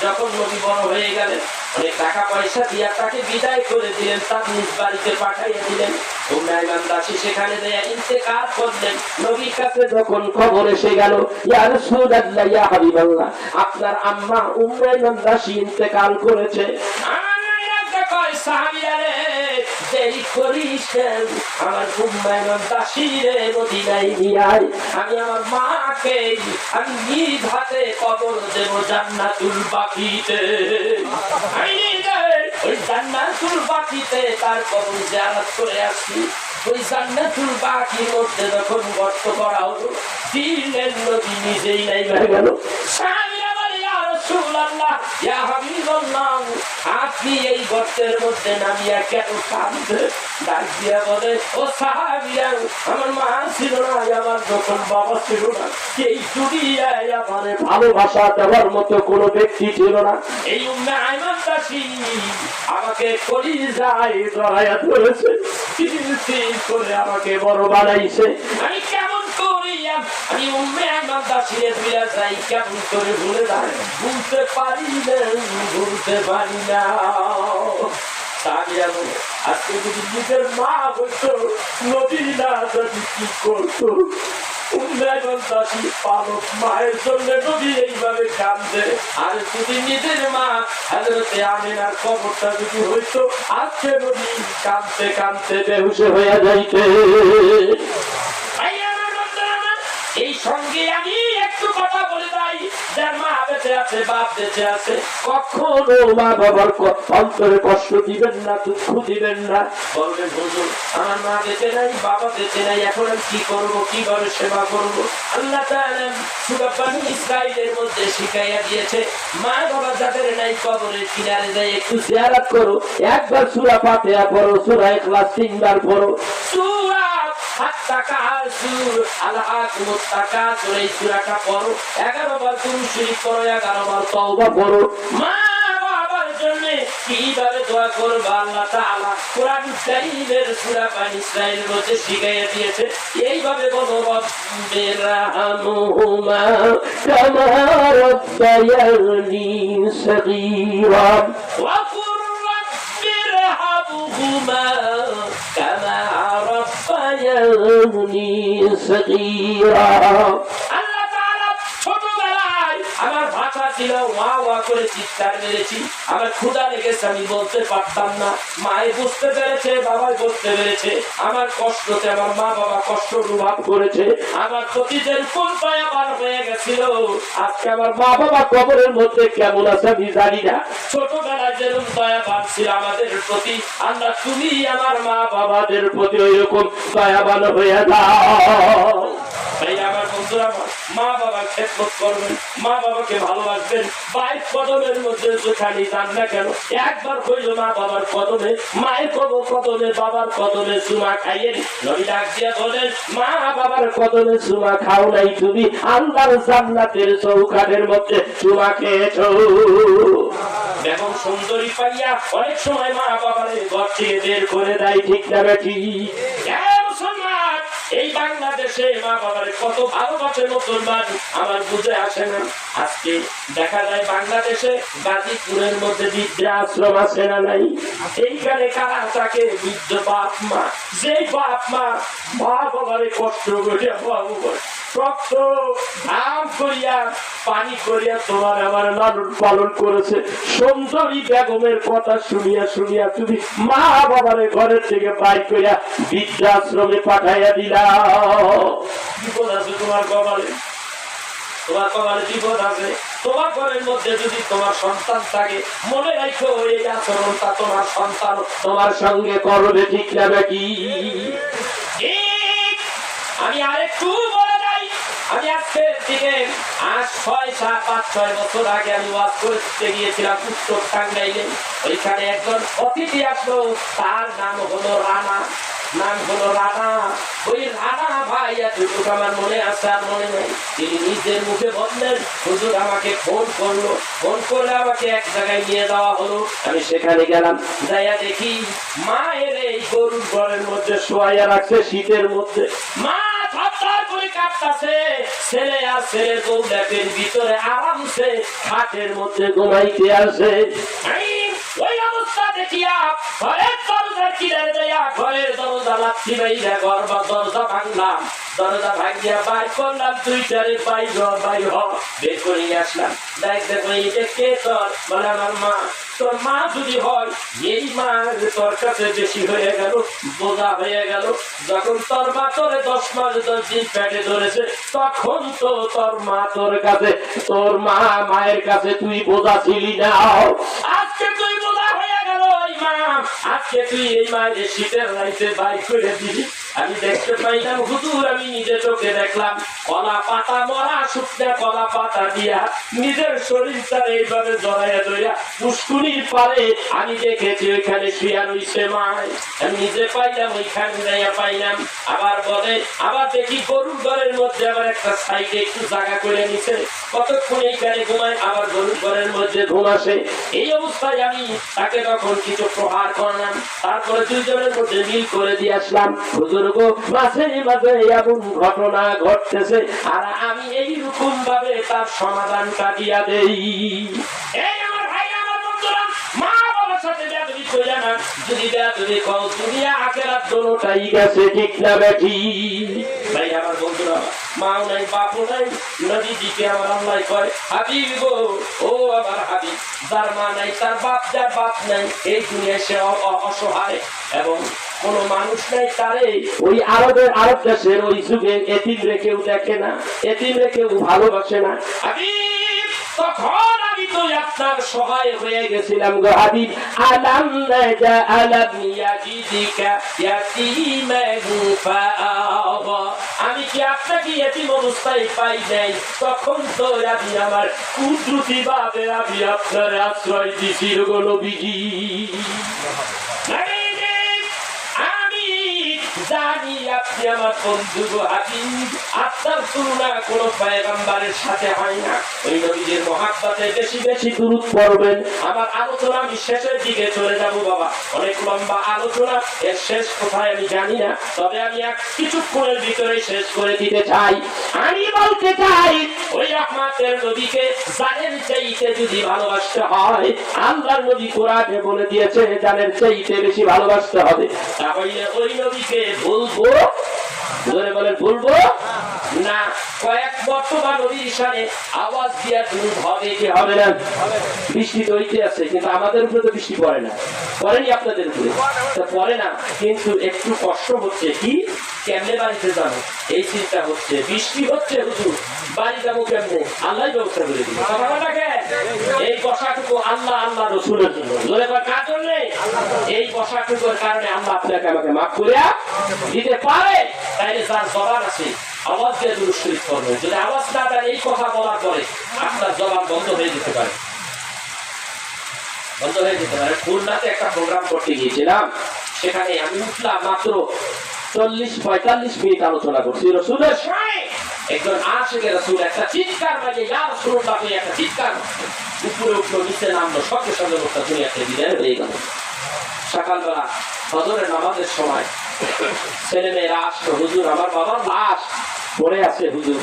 যখন নবী বড় হয়ে গেলেন, অনেক টাকা পয়সা দিয়ে তাকে বিদায় করে দিলেন, তার নিজ বাড়িতে পাঠাইয়া দিলেন। উম্মে আইমান দাসী সেখানে দেয়া ইন্তেকাল করলেন। নবীর কাছে যখন খবর এসে গেল, ইয়া রাসূলুল্লাহ, ইয়া হাবিবাল্লাহ, আপনার আম্মা উম্মে আইমান দাসী ইন্তেকাল করেছে। আমার উম্মে আইমান দাসী রে মদিনায় নিয়ে আয়, আমি আমার মাকে আমি নিজ হাতে কবর দেব জান্নাতুল বাকিতে। ওই জান্নাতুল বাকিতে তার কবর জিয়ারত করে আসি। ওই জান্নাতুল বাকির মধ্যে যখন গর্ত করা হলো, দিলেন নবী নিজেই নাই হয়ে গেল। আপনি এই গর্তের মধ্যে নামিয়া কেন কাঁদছেন? ডাক দিয়া বলে, ও সাহাবীরা, আমার মা ছিল না, আমার যখন বাবা ছিল না, এই দুনিয়ায় আমার ভালোবাসা দেওয়ার মতো কোনো ব্যক্তি ছিল না। এই উম্মে আইমান দাসী আমাকে কলিজায় জড়াইয়া ধরেছে, করে আমাকে বড় বানাইছে। আমি কেমন করি আমি উম্মে আইমান দাসীরে ফিরে যাই, কেমন করে ভুলে যাই? ভুলতে পারি না, ভুলতে পারি না। আজকে যদি নিজের মা বলতো, নবী না যদি কি করতো? মায়ের জন্য নবী এইভাবে কাঁদছে। আর যদি নিজের মা হযরতে আমিনার কবরটা যদি হইতো, আজকে নবী কাঁদতে কাঁদতে বেহুশ হয়ে যাইতে। এই সঙ্গে আমি একটু কথা বলে যাই, যার মা বেঁচে আছে, বাপ বেঁচে আছে, কখনো মা বাবার অন্তরে কষ্ট দিবেন না, দুঃখ দিবেন না। বলবেন, হুজুর আমার মা বেঁচে নাই, বাবা বেঁচে নাই, এখন আমি কি করবো, কিভাবে সেবা করবো? আল্লাহ তাআলা সূরা বনী ইসরাঈলের মধ্যে শিখাইয়া দিয়েছে, মা বাবা যাদের নাই কবরের কিনারে যাই একটু জিয়ারত করো, একবার সূরা ফাতিহা পড়ো, সূরা ইখলাস 3 বার পড়ো, সূরা এই সূরাটা পড়ো, 11 বার দুরূদ শরীফ পড়ো, 11 বার তওবা পড়ো। মা বাবার জন্য কিভাবে দোয়া করবা আল্লাহ তাআলা কোরআন কারীমের সূরা বনী ইসরাঈলের মধ্যে শিখাইয়া দিয়েছে। এইভাবে বলো, রব্বিরহামহুমা কামা রাব্বায়ানি সগীরা, ওয়া কুর রব্বিরহামহুমা কামা রাব্বায়ানি সগীরা। আল্লাহ তাআলা ছোটবেলায় আমার ভাষা ছিল, ওয়া ওয়া করে চিৎকার মেরেছি, আমার ক্ষুধা লেগেছে, আমি বলতে পারতাম না। মায়ে বুঝতে পেরেছে, বাবাই বুঝতে পেরেছে, আমার কষ্টতে আমার মা বাবা কষ্ট অনুভব করেছে, আমার প্রতি যেরকম দয়াবান হয়ে গেছিল, আজকে আমার মা বাবা কবরের মধ্যে কেমন আছে আমি জানি না। ছোটবেলায় যেরকম দয়াবান ছিল আমাদের প্রতি, আল্লাহ তুমি আমার মা বাবাদের প্রতি ওইরকম দয়াবান হয়ে যাও। তাই আমার বন্ধুরা, মা বাবার খেদমত করবেন, মা বাবাকে ভালোবাসবেন। বাইক কদমের মধ্যে যেখানে যান না কেন, একবার কইল মা বাবার কদমে, মায়ের কদমে, বাবার কদমে চুমা খাইয়েন। নবী ডাক দিয়া বলেন, মা বাবার কদমে চুমা খাও নাই, তুমি আল্লাহর জান্নাতের চৌকাঠের মধ্যে চুমা খেয়েছো। বেগম সুন্দরী পাইয়া অনেক সময় মা বাবারে ঘর থেকে বের করে দেয়, ঠিক না বেটি? এই বাংলাদেশে মা বাবার কত ভালোবাসে মুসলমান, আমার বুঝে আসে না। আজকে দেখা যায় বাংলাদেশে গাজীপুরের মধ্যে বৃদ্ধাশ্রম আছে না নাই? এইখানে কারা থাকে? বৃদ্ধ বাপ মা। যে বাপ মা মা বাবারে কষ্ট করিয়া রক্ত ঘাম করিয়া পানি করিয়া তোমার আমার লালন পালন করেছে, সুন্দরী বেগমের কথা শুনিয়া শুনিয়া তুমি মা বাবারে ঘরের থেকে বাইর করিয়া বৃদ্ধাশ্রমে পাঠাইয়া দিলা। বিপদ আছে তোমার কপালে, তোমার কপালে বিপদ আছে। তোমার ঘরের মধ্যে যদি তোমার সন্তান থাকে, মনে রাখো এই আচরণটা তোমার সন্তান তোমার সঙ্গে করবে, ঠিক না বেটি? আমি আরেকটু বলে যাই, আমি আজকে থেকে 5-6 বছর আগে আমি ওয়াজ করতে গিয়েছিলাম উত্তর টাঙ্গাইলে। ওইখানে একজন অতিথি আসলো, তার নাম হলো রানা। ওই রানা ভাই এতটুকু আমার মনে আছে আর মনে নেই। তিনি নিজের মুখে বললেন, হুজুর আমাকে ফোন করলো, ফোন করে আমাকে এক জায়গায় নিয়ে যাওয়া হলো। আমি সেখানে গেলাম, যাইয়া দেখি মায়ের এই গরুর ঘরের মধ্যে শোয়াইয়া রাখছে শীতের মধ্যে। মা থাপ্পার করে কাঁপতাছে, ছেলে আর ছেলের বউ ল্যাপের ভিতরে আরামসে খাটের মধ্যে ঘুমাইতে আসে। ওই অবস্থা দেখিয়া ঘরের দরজা কিনে দেয়া ঘরের দরজা লাথি বাইরা ঘর বা দরজা ভাঙলাম, দরজা ভাঙিয়া বাইর করলাম, দুইটারে বাইর বের করে আসলাম। দেখ দেখো এটা কে? তোর বলে আমার মা। তোর মা যদি হয়, এই মা তোর কাছে বেশি হয়ে গেল, বোঝা হয়ে গেল। যখন তোর মা তোরে 10 মাস 10 দিন পেটে ধরেছে, তখন তো তোর মা তোর কাছে, তোর মা মায়ের কাছে তুই বোঝা ছিলি না। আজকে তুই বোঝা হয়ে গেল ওই মা, আজকে তুই এই মায়ের শীতের রাইতে বাইর করে দিবি। আমি দেখতে পাইলাম হুজুর, আমি নিজে চোখে দেখলাম কলা পাতা, মরা শুকনা কলা পাতা দিয়া নিজের শরীরটা এইভাবে জড়াইয়া ধরিয়া পুষ্কুনির পারে আমি দেখেছি ওইখানে শুয়া রইছে মায়। আমি নিজে পাইলাম, ওইখানে যাইয়া পাইলাম। আবার বলে, আবার দেখি গরুর ঘরের মধ্যে আবার একটা সাইডে একটু জায়গা করে নিছে, কতক্ষণ এইখানে ঘুমায়, আবার গরুর ঘরের মধ্যে ঘুম আসে। এই অবস্থায় আমি তাকে তখন কিছু প্রহার করলাম, তারপরে দুইজনের মধ্যে মিল করে দিয়ে আসলাম। হুজুর গো, মাঝে মাঝে এমন ঘটনা ঘটতেছে, আর আমি এইরকম ভাবে তার সমাধানটা দিয়া দেই। এই আমার ভাই, আমার বন্ধুরা, মা বাবার সাথে বেয়াদবি কইরা না। যদি বেয়াদবি কও, দুনিয়া আখিরাত দুটোটাই গেছে, ঠিক না বেঠি? ভাই আমার বন্ধুরা, মাও নাই বাপও নাই, নবীজিকে আমার আল্লাহ কয় হাবিব গো, ও আমার হাবিব। যার মা নাই, তার বাপ, যার বাপ নাই, এই দুনিয়ায় সে অসহায় এবং কোন মানুষ নাই তারে ওই আরব দেশের ওই যুগে এতিম রেখেও দেখে না, এতিম রেখেও ভালোবাসে না। হাবিব, তখন আমি তো আপনার সহায় হয়ে গেছিলাম গো হাবিব। আলাম নাজা আলাম ইয়াজিদিকা ইয়াতীমান ফাআওয়া, আমি কি আপনাকে এতিম অবস্থায় পাই নাই? তখন তো আমি আমার কুদরতি ভাবে আমি আপনার আশ্রয় দিছি গো নবীজি। জানি আপনি আমার বন্ধু গো হাবিব, আপনার তুলনা কোন পয়গম্বরের সাথে হয় না। ওই নবীর মহাব্বতে বেশি বেশি দুরূদ পড়বেন। আমার আলোচনা আমি শেষের দিকে চলে যাব বাবা, অনেক লম্বা আলোচনা, এর শেষ কোথায় আমি জানি না, তবে আমি কিছুক্ষণের ভিতরে শেষ করে দিতে চাই। আমি বলতে চাই, ওই রহমতের নবীকে জানের চাইতে যদি ভালোবাসতে হয়, আল্লাহর নবী কোরআনে বলে দিয়েছে জানের চাইতে বেশি ভালোবাসতে হবে। তাহলে ওই নবীকে বলবো, জোরে বলেন বলবো না? কয়েক বর্তমান নবীর ঈশানে আওয়াজ দিয়া দুরূদ হবে কি হবে না? বৃষ্টি তো হইতে আছে, কিন্তু আমাদের উপরে তো বৃষ্টি পড়ে না, পড়েনি আপনাদের উপরে তো পড়ে না, কিন্তু একটু কষ্ট হচ্ছে। কি কেমনে বাড়িতে যাবো এই চিন্তা হচ্ছে, বৃষ্টি হচ্ছে হুজুর, বাড়ি যাবো কেমনে? আল্লাহ ব্যবস্থা করে দিবে। এই বসাটুকু আল্লাহ আল্লাহ রসুলের জন্য, জোরে বলেন কার জন্য? এই বসাটুকুর কারণে আল্লাহ আপনাকে আমাকে মাফ করে দিতে পারে। তাইলে যার জবান আছে আওয়াজ দিয়ে দুরূদ শরীফ করবে। যদি আওয়াজ না দেন, এই কথা বলার পরে আপনার জবান বন্ধ হয়ে যেতে পারে, বন্ধ হয়ে যেতে পারে। খুলনাতে একটা প্রোগ্রাম করতে গিয়েছিলাম, সেখানে আমি উঠলাম, মাত্র 40-45 মিনিট আলোচনা করছি রসুলের সাথে। একজন আশিকে রসুল একটা চিৎকার মারিয়ে, ইয়া রাসূলুল্লাহ, একটা চিৎকার উপরে উঠলো, নিচে নামলো, সঙ্গে সঙ্গে লোকটা দুনিয়াতে বিদায় হয়ে গেল। সকালবেলা ফজরের নামাজের সময় ছেলে মেয়েরা আসলো, হুজুর আমার বাবার লাশ পড়ে আছে, হুজুর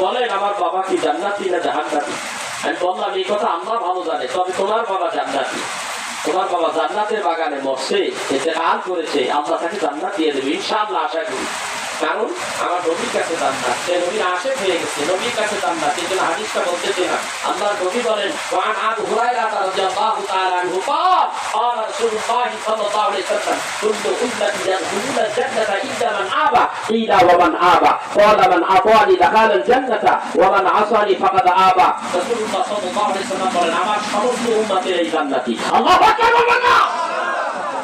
বলেন আমার বাবা কি জান্নাতি না জাহান্নাতি? আমি বললাম এই কথা আল্লাহ ভালো জানে, তবে তোমার বাবা জান্নাতি, তোমার বাবা জান্নাতের বাগানে মরছে, ইন্তেকাল করেছে, আল্লাহ তাকে জান্নাত দিয়ে দেবে ইনশাআল্লাহ, আশা করি। কারণ আমার নবীর কাছে জান্নাত, সে নবীর আশিক হয়ে গেছে, নবীর কাছে জান্নাত। এই জন্য হাদিসটা বলতেছে না, আল্লাহর নবী বলেন ওয়ান আবু হুরায়রা রাদিয়াল্লাহু তাআলা আনহু قال قال رسول الله صلى الله عليه وسلم كل امتي يدخلون الجنه الا من ابى قيل ومن ابى قال من اطاعني دخل الجنه ومن عصاني فقد ابى رسول الله صلى الله عليه وسلم বলেন আমার সমস্ত উম্মতের এই জান্নাতি। আল্লাহু আকবার বলবেন না?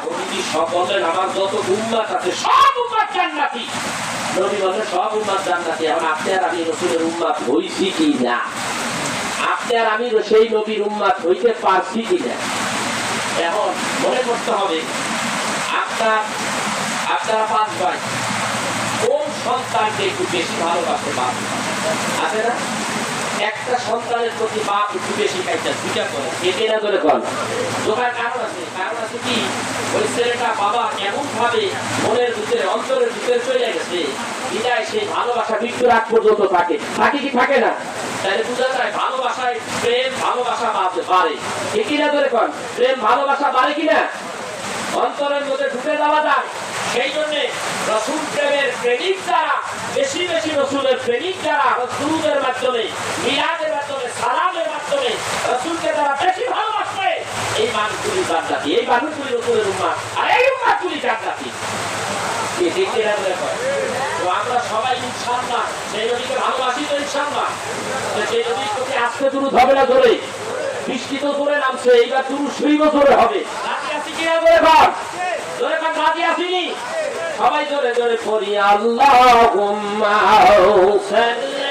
নবী বলেন আমার যত উম্মত আছে সব উম্মত জান্নাতি। নবী বলেন সব উম্মত জান্নাতি। এখন আপনি আর আমি রাসূলের উম্মত হইছি কি না? আপনি আর আমি সেই নবীর উম্মত হইতে পারছি কি না? এখন মনে করতে হবে, আপনারা 5 ভাই, কোন সন্তানকে একটু বেশি ভালোবাসে? বাপ আছে না? একটা সন্তানের প্রতি বাপ একটু বেশি খাইতে দুইটা করে একে না করে কন দোকার কারণ আছে কি ওই ছেলেটা বাবা এমন ভাবে মনের ভিতরে অন্তরের ভিতরে চলে গেছে বিদায় সেই ভালোবাসা মৃত্যুর আগ পর্যন্ত থাকে কি থাকে না তাহলে বোঝা যায় ভালোবাসায় প্রেম ভালোবাসা বাড়ে একই না করে কন প্রেম ভালোবাসা বাড়ে কিনা অন্তরের মধ্যে ঢুকে যাওয়া যায় সেই জন্য রসুল প্রেমের প্রেমিক যারা বেশি বেশি রসুলের প্রেমিক যারা রসুলের মাধ্যমে মিলাদের মাধ্যমে সালামের মাধ্যমে রসুলকে যারা বেশি ভালোবাসবে এই মানুষগুলি জান্নাতি এই মানুষগুলি রসুলের উম্মাহ আর এই উম্মাহগুলি জান্নাতি আমরা সবাই ইনশাআল্লাহ সেই নবীকে ভালোবাসি তো ইনশাআল্লাহ সেই নবীর প্রতি আজকে দুরূদ হবে না জোরে বৃষ্টি তো জোরে নামছে এইবার দুরূদ শুইব জোরে হবে রাজি আছি কিনা জোরে বল জোরে বল রাজি আসিনি সবাই জোরে জোরে পড়ি আল্লাহুম্মা সাল্লি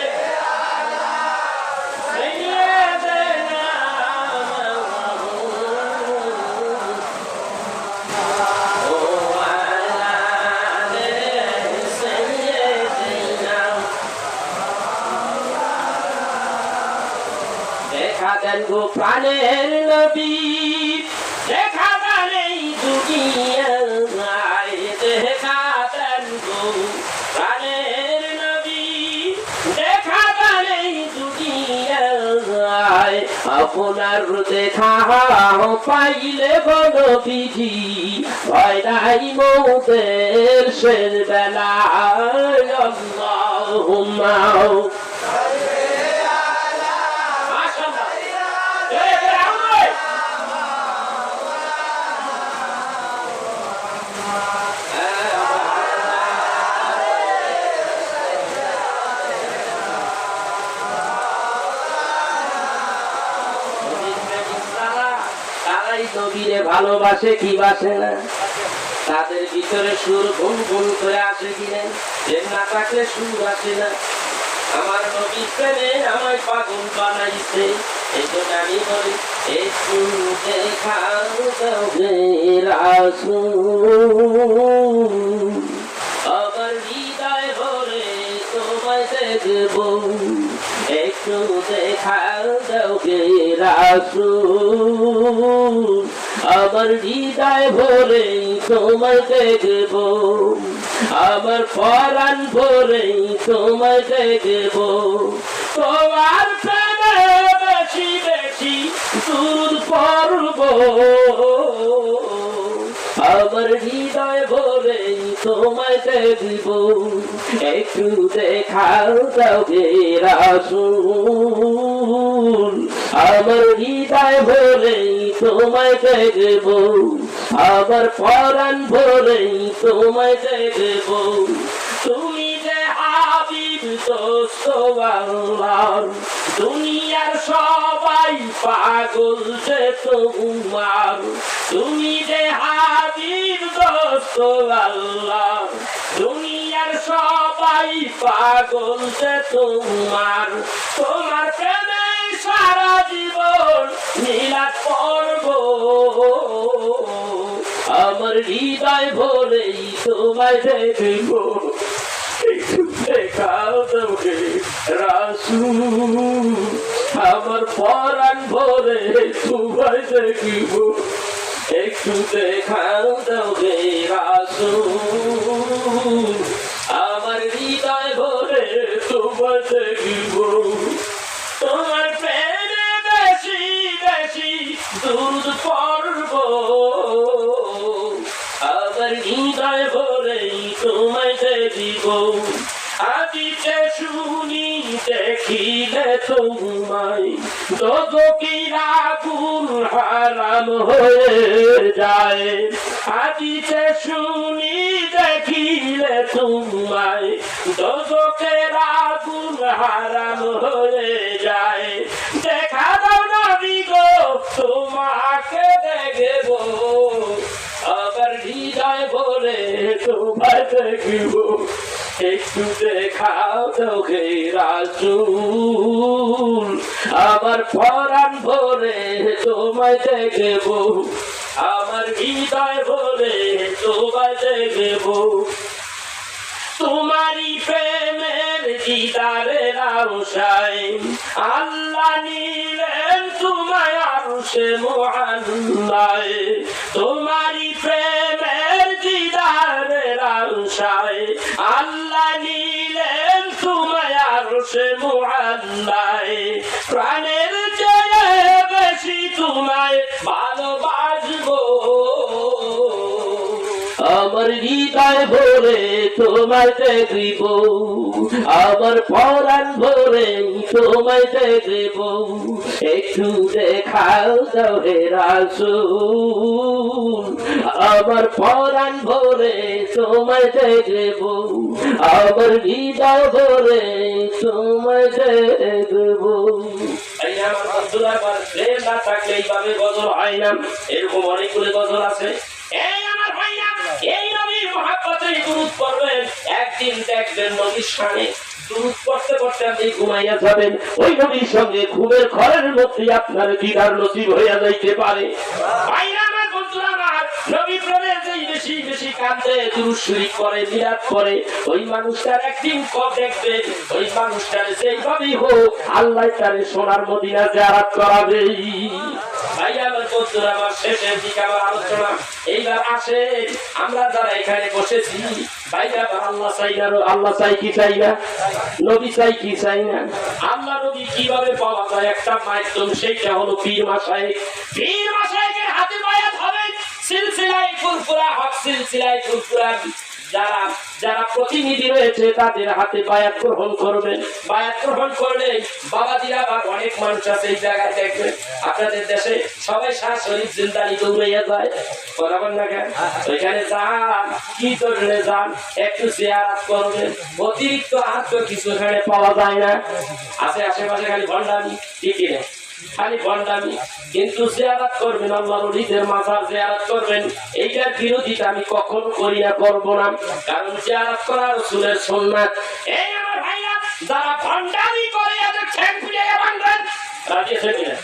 প্রাণের নবী দেখা দেন এই দুনিয়ায় দেখা দেন গো প্রাণের নবী দেখা দেন এই দুনিয়ায় আপনার দেখা পাইলে গো নবীজি ভয় নাই মৌতের শেষ বেলায় আল্লাহুম্মা নবীরে ভালোবাসে কি বাসে না তাদের ভিতরে সুর গুন গুন করে আসে কিনা প্রেম না থাকলে সুর আসে না আমার নবী প্রেমে আমায় পাগল বানাইছে এই জন্য আমি বলি একটু দেখাও তবে রাসূল আমার হৃদয় ভরে তোমায় দেখব একটু দেখাও তবে রাসূল আমার হৃদয় ভরে তোমায় দেখব আমার পরাণ ভরে তোমায় দেখব তোমার প্রেমে বেশি বেশি দুরূদ পড়ব আমার হৃদয় ভরে তোমায় দেখব একটু দেখাও তবে রাসূল আমার হৃদয় ভরে তোমায় দেখব আমার পরাণ ভরে তোমায় দেখব তুমি যে হাবিব দোস্ত আল্লাহর দুনিয়ার সবাই পাগল যে তোমার তুমি যে হাবিব দোস্ত আল্লাহর দুনিয়ার সবাই পাগল যে তোমার তোমার প্রেমে সারা জীবন মিলাদ পড়ব আমার হৃদয় ভরে তোমায় দেখব দেখাও তবে রাসূল আমার পরাণ ভরে তোমায় দেখব একটু দেখাও তবে রাসূল আমার হৃদয় ভরে তোমায় দেখব তোমার প্রেমে বেশি বেশি দুরূদ পড়ব আমার হৃদয় ভরে তোমায় দেখব আজিতে শুনি দেখিলে তোমায় দোজখের আগুন হারাম হয়ে যায় আজিতে শুনি দেখিলে তোমায় দোজখের আগুন হারাম হয়ে যায় দেখা দাও নবী গো তোমাকে দেখব আবার হৃদয় ভরে তোমায় দেখব একটু দেখাও তোকে রাসূল আমার পরাণ ভরে তোমায় দেখব আমার হৃদয় ভরে তোমায় দেখব তোমারই প্রেমের দিদারের আশায় আল্লাহ নিলেন তোমায় আরশে মুআল্লায়। তোমারই প্রেমের দিদারের আশায় আল্লাহ নিলেন তোমায় আরশে মুআল্লায়। প্রাণের চেয়ে বেশি তোমায় ভালোবাসবো, আমার হৃদয় ভরে তোমায় দেখব, আমার পরাণ ভরে তোমায় দেখব। একটু দেখাও দাও হে রাসূল, আমার পরাণ ভরে তোমায় দেখব, আমার হৃদয় ভরে তোমায় দেখব। আমার বন্ধুরা, প্রেম না থাকলে এইভাবে গজল হয় না। এরকম অনেকগুলো গজল আছে। এই নবীর মহব্বতে দুরূদ পড়বেন, একদিন দেখবেন নবীর শানে দুরূদ পড়তে পড়তে আপনি ঘুমাইয়া যাবেন। ওই নবীর সঙ্গে ঘুমের ঘরের মধ্যে আপনার দিদার নসিব হইয়া যাইতে পারে। ভাইরা আমার, বন্ধুরা আমার, নবী প্রেমে যেই বেশি বেশি কাঁদে, দুরূদ শরীফ পড়ে, মিলাদ পড়ে, ওই মানুষটার একদিন কবে দেখবেন ওই মানুষটার যেইভাবেই হোক আল্লাহ তারে সোনার মদিনা জিয়ারত করাবে। ভাইয়া আমার, বন্ধুরা আমার, শেষের দিকে আমার আলোচনা এইবার আসে। আমরা যারা এখানে বসেছি ভাইয়া, আল্লাহ চাই না, আল্লাহ চাই কি চাই না, নবী চাই কি চাই না। আল্লাহ নবী কিভাবে পাওয়া যায়? একটা মাধ্যম, সেইটা হলো পীর মাশায়েখ। পীর মাশায়েখের হাতে বায়াত হবে। সিলসিলায়ে ফুরফুরা হক, সিলসিলায়ে ফুরফুরা যারা যারা প্রতিনিধি রয়েছে তাদের হাতে বায়াত গ্রহণ করবেন। বায়াত গ্রহণ করলে বাবাজিরা, আবার অনেক মানুষ আছে এই জায়গায় দেখবেন আপনাদের দেশে সবাই শাহ শরীফ জিন্দানি দৌড়াইয়া যায়, বরাবর না কেন? ওইখানে যান, কি জন্য যান? একটু জিয়ারত করবেন। অতিরিক্ত আর তো কিছু এখানে পাওয়া যায় না। আছে আশেপাশে খালি ভণ্ডামি, ঠিকই না, খালি ভণ্ডামি। কিন্তু জিয়ারত করবেন, আল্লাহর ওলিদের মাজার জিয়ারত করবেন। এইটার বিরোধিতা আমি কখনো করি না, করব না, কারণ জিয়ারত করা রাসূলের সুন্নাত। এই আমার ভাইয়া, যারা ভণ্ডামি করে এদের ঠ্যাং পিড়িয়ে ভাঙবেন, রাজি আছে কিনা?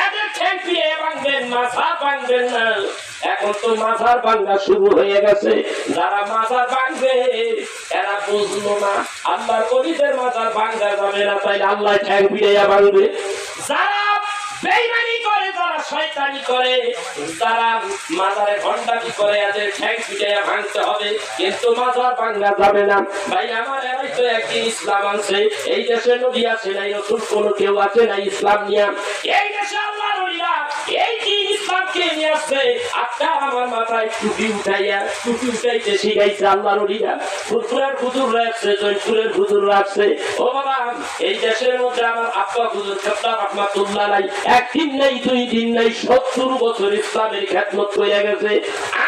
এদের ঠ্যাং পিড়িয়ে ভাঙবেন, মাজার ভাঙবেন না। এখন তো মাজার ভাঙা শুরু হয়ে গেছে। যারা মাজার ভাঙবে এরা বুঝলো না আল্লাহর ওলিদের মাজার ভাঙা যাবে না, তাই আল্লাহ ঠ্যাং পিড়িয়ে ভাঙবে। যারা বেঈমানি করে, যারা শয়তানি করে, যারা মাজারে ভণ্ডামি করে, এদের ঠ্যাং পিটাইয়া ভাঙতে হবে, কিন্তু মাজার ভাঙা যাবে না। ভাই আমার, এরাই তো একদিন ইসলাম আনছে। এই দেশে নবী আছে নাই, নতুন কোনো কেউ আছে নাই ইসলাম নিয়ে। এই দেশে আল্লাহর ওলিরা এই দিন ইসলামকে নিয়ে আসছে। আপনার আমার মাথায় টুপি উঠাইয়া, টুপি উঠাইতে শিখাইছে আল্লাহর ওলিরা। ফুরফুরার হুজুর রাখছে, জয়পুরের হুজুর রাখছে। ও বাবা, এই দেশের মধ্যে আমার আব্বা হুজুর কেবলা রাহমাতুল্লাহ আলাইহি একদিন নাই, দুই দিন নাই, 70 বছর ইসলামের খেদমত করে গেছে।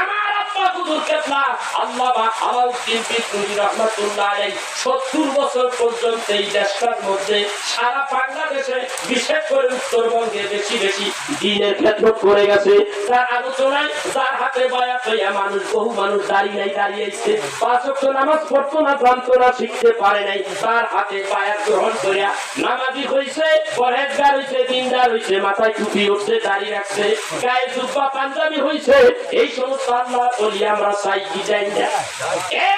আমার আব্বা হুজুর কেবলা আল্লামা আলাউদ্দিন বিদরুনি রাহমাতুল্লাহ আলাইহি 70 বছর পর্যন্ত এই দেশটার মধ্যে সারা বাংলাদেশে, বিশেষ করে উত্তরবঙ্গে বেশি বেশি দ্বীনের খেদমত করে গেছে। তার আলোচনায়, যার হাতে বায়াত হইয়া মানুষ, বহু মানুষ দাঁড়িয়ে নাই, দাঁড়িয়েছে, 5 ওয়াক্ত নামাজ পড়তো না, জানতো না, শিখতে পারে নাই, তার হাতে বায়াত গ্রহণ করিয়া নামাজি হইছে, পরহেজগার হইছে, দিনদার হইছে, মাথায় টুপি উঠছে, দাড়ি রাখছে, গায়ে জুব্বা পাঞ্জাবি হইছে। এই সমস্ত আল্লাহর ওলি আমরা চাই কি চাই না?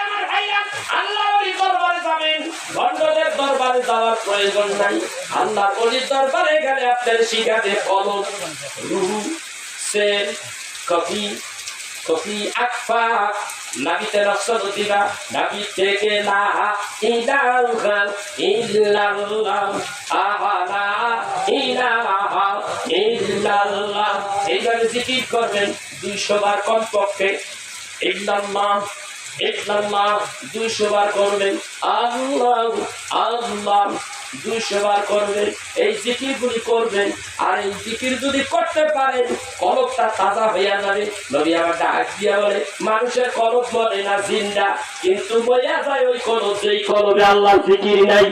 আমার ভাইয়া, আল্লাহর ওলি দরবারে যাবেন, ভণ্ডদের দরবারে যাওয়ার প্রয়োজন নাই। আল্লাহর ওলির দরবারে গেলে আপনার শিখাতে কলম, রুহু, সেল, কফি, কফি আকফা, নাবিতে রাসূল দিবা, নাবি থেকে লা ইলাহা ইল্লাল্লাহ, আহালা ইলাহা ইল্লাল্লাহ। এইভাবে জিকির করবেন 200 বার কমপক্ষে। ইল্লাল্লাহ, ইল্লাল্লাহ 200 বার করবেন। আল্লাহ, আল্লাহ 200 বার করবেন। এই জিকিরগুলি করবেন। আর এই জিকির যদি করতে পারেন, কলবটা তাজা হইয়া যাবে। নবী আমার ডাক দিয়া বলে, মানুষের কলব মরে না, জিন্দা, কিন্তু বইয়া যায় ওই কলব, যেই কলবে আল্লাহর জিকির নাই।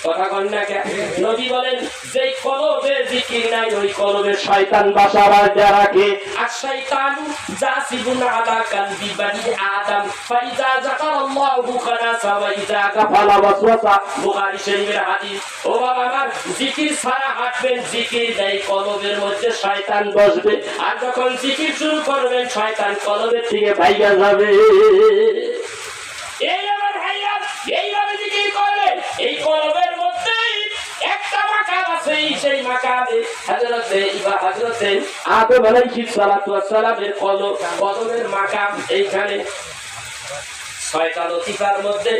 কথা কন না কেন? নবী বলেন, যেই কলবে জিকির নাই ওই কলবে শয়তান বাসা বাঁধা রাখে। আর শয়তানু জাসিবুন আলা কালবি বানি আদম ফাইজা যাকারাল্লাহু খানাসা ওয়া ইজা গাফালা ওয়াসওয়াসা। বুখারী শরীফের হাদিস। ও বাবা আমার, জিকির ছাড়া হাঁটবেন, জিকির নেই, কলবের মধ্যে শয়তান বসবে। আর যখন জিকির শুরু করবেন, শয়তান কলবের থেকে ভাইগা যাবে। এই আমার ভাইয়া, মাকামে হযরতে আদম আলাইহিস সালাতু ওয়াস সালামের কদমের মাকাম এইখানে 6টা লতিফার মধ্যে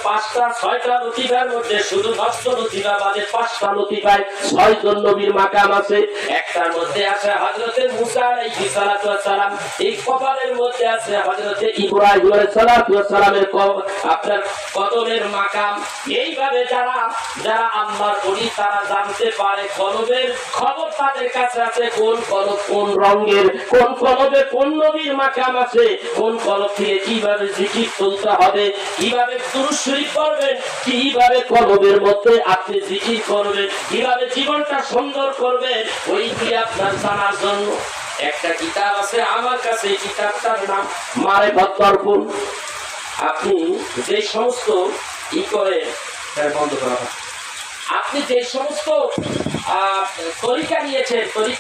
পাঁচটা 6টা লতিফার মধ্যে শুধু নষ্ট লতিফা বাদে 5টা লতিফায় 6 জন নবীর মাকাম আছে। একটার মধ্যে আছে হযরতে মুসা আলাইহিস সালাতু ওয়াস সালাম, এই কবরের মধ্যে আছে হযরতে ইব্রাহিম আলাইহিস সালাতু ওয়াস সালামের আপনার কদমের মাকাম। এইভাবে যারা আল্লাহর ওলি তারা জানতে পারে কলবের খবর তাদের কাছে আছে, কোন কলব কোন রঙের, কোন কলবে কোন নবীর মাকাম আছে, কোন কলব থেকে কিভাবে জিকির তুলতে হবে, কিভাবে দুরূদ শরীফ পড়বেন, কিভাবে কলবের মধ্যে আপনি জিকির করবেন, কিভাবে জীবনটা সুন্দর করবেন, ওইগুলি আপনার জানার জন্য একটা কিতাব আছে আমার কাছে। এই কিতাবটার নাম মারিফাত দর্পণ। আপনি যে সমস্ত করে বন্ধ করা, আপনি যে সমস্ত তরিকা নিয়েছেন, তরিকা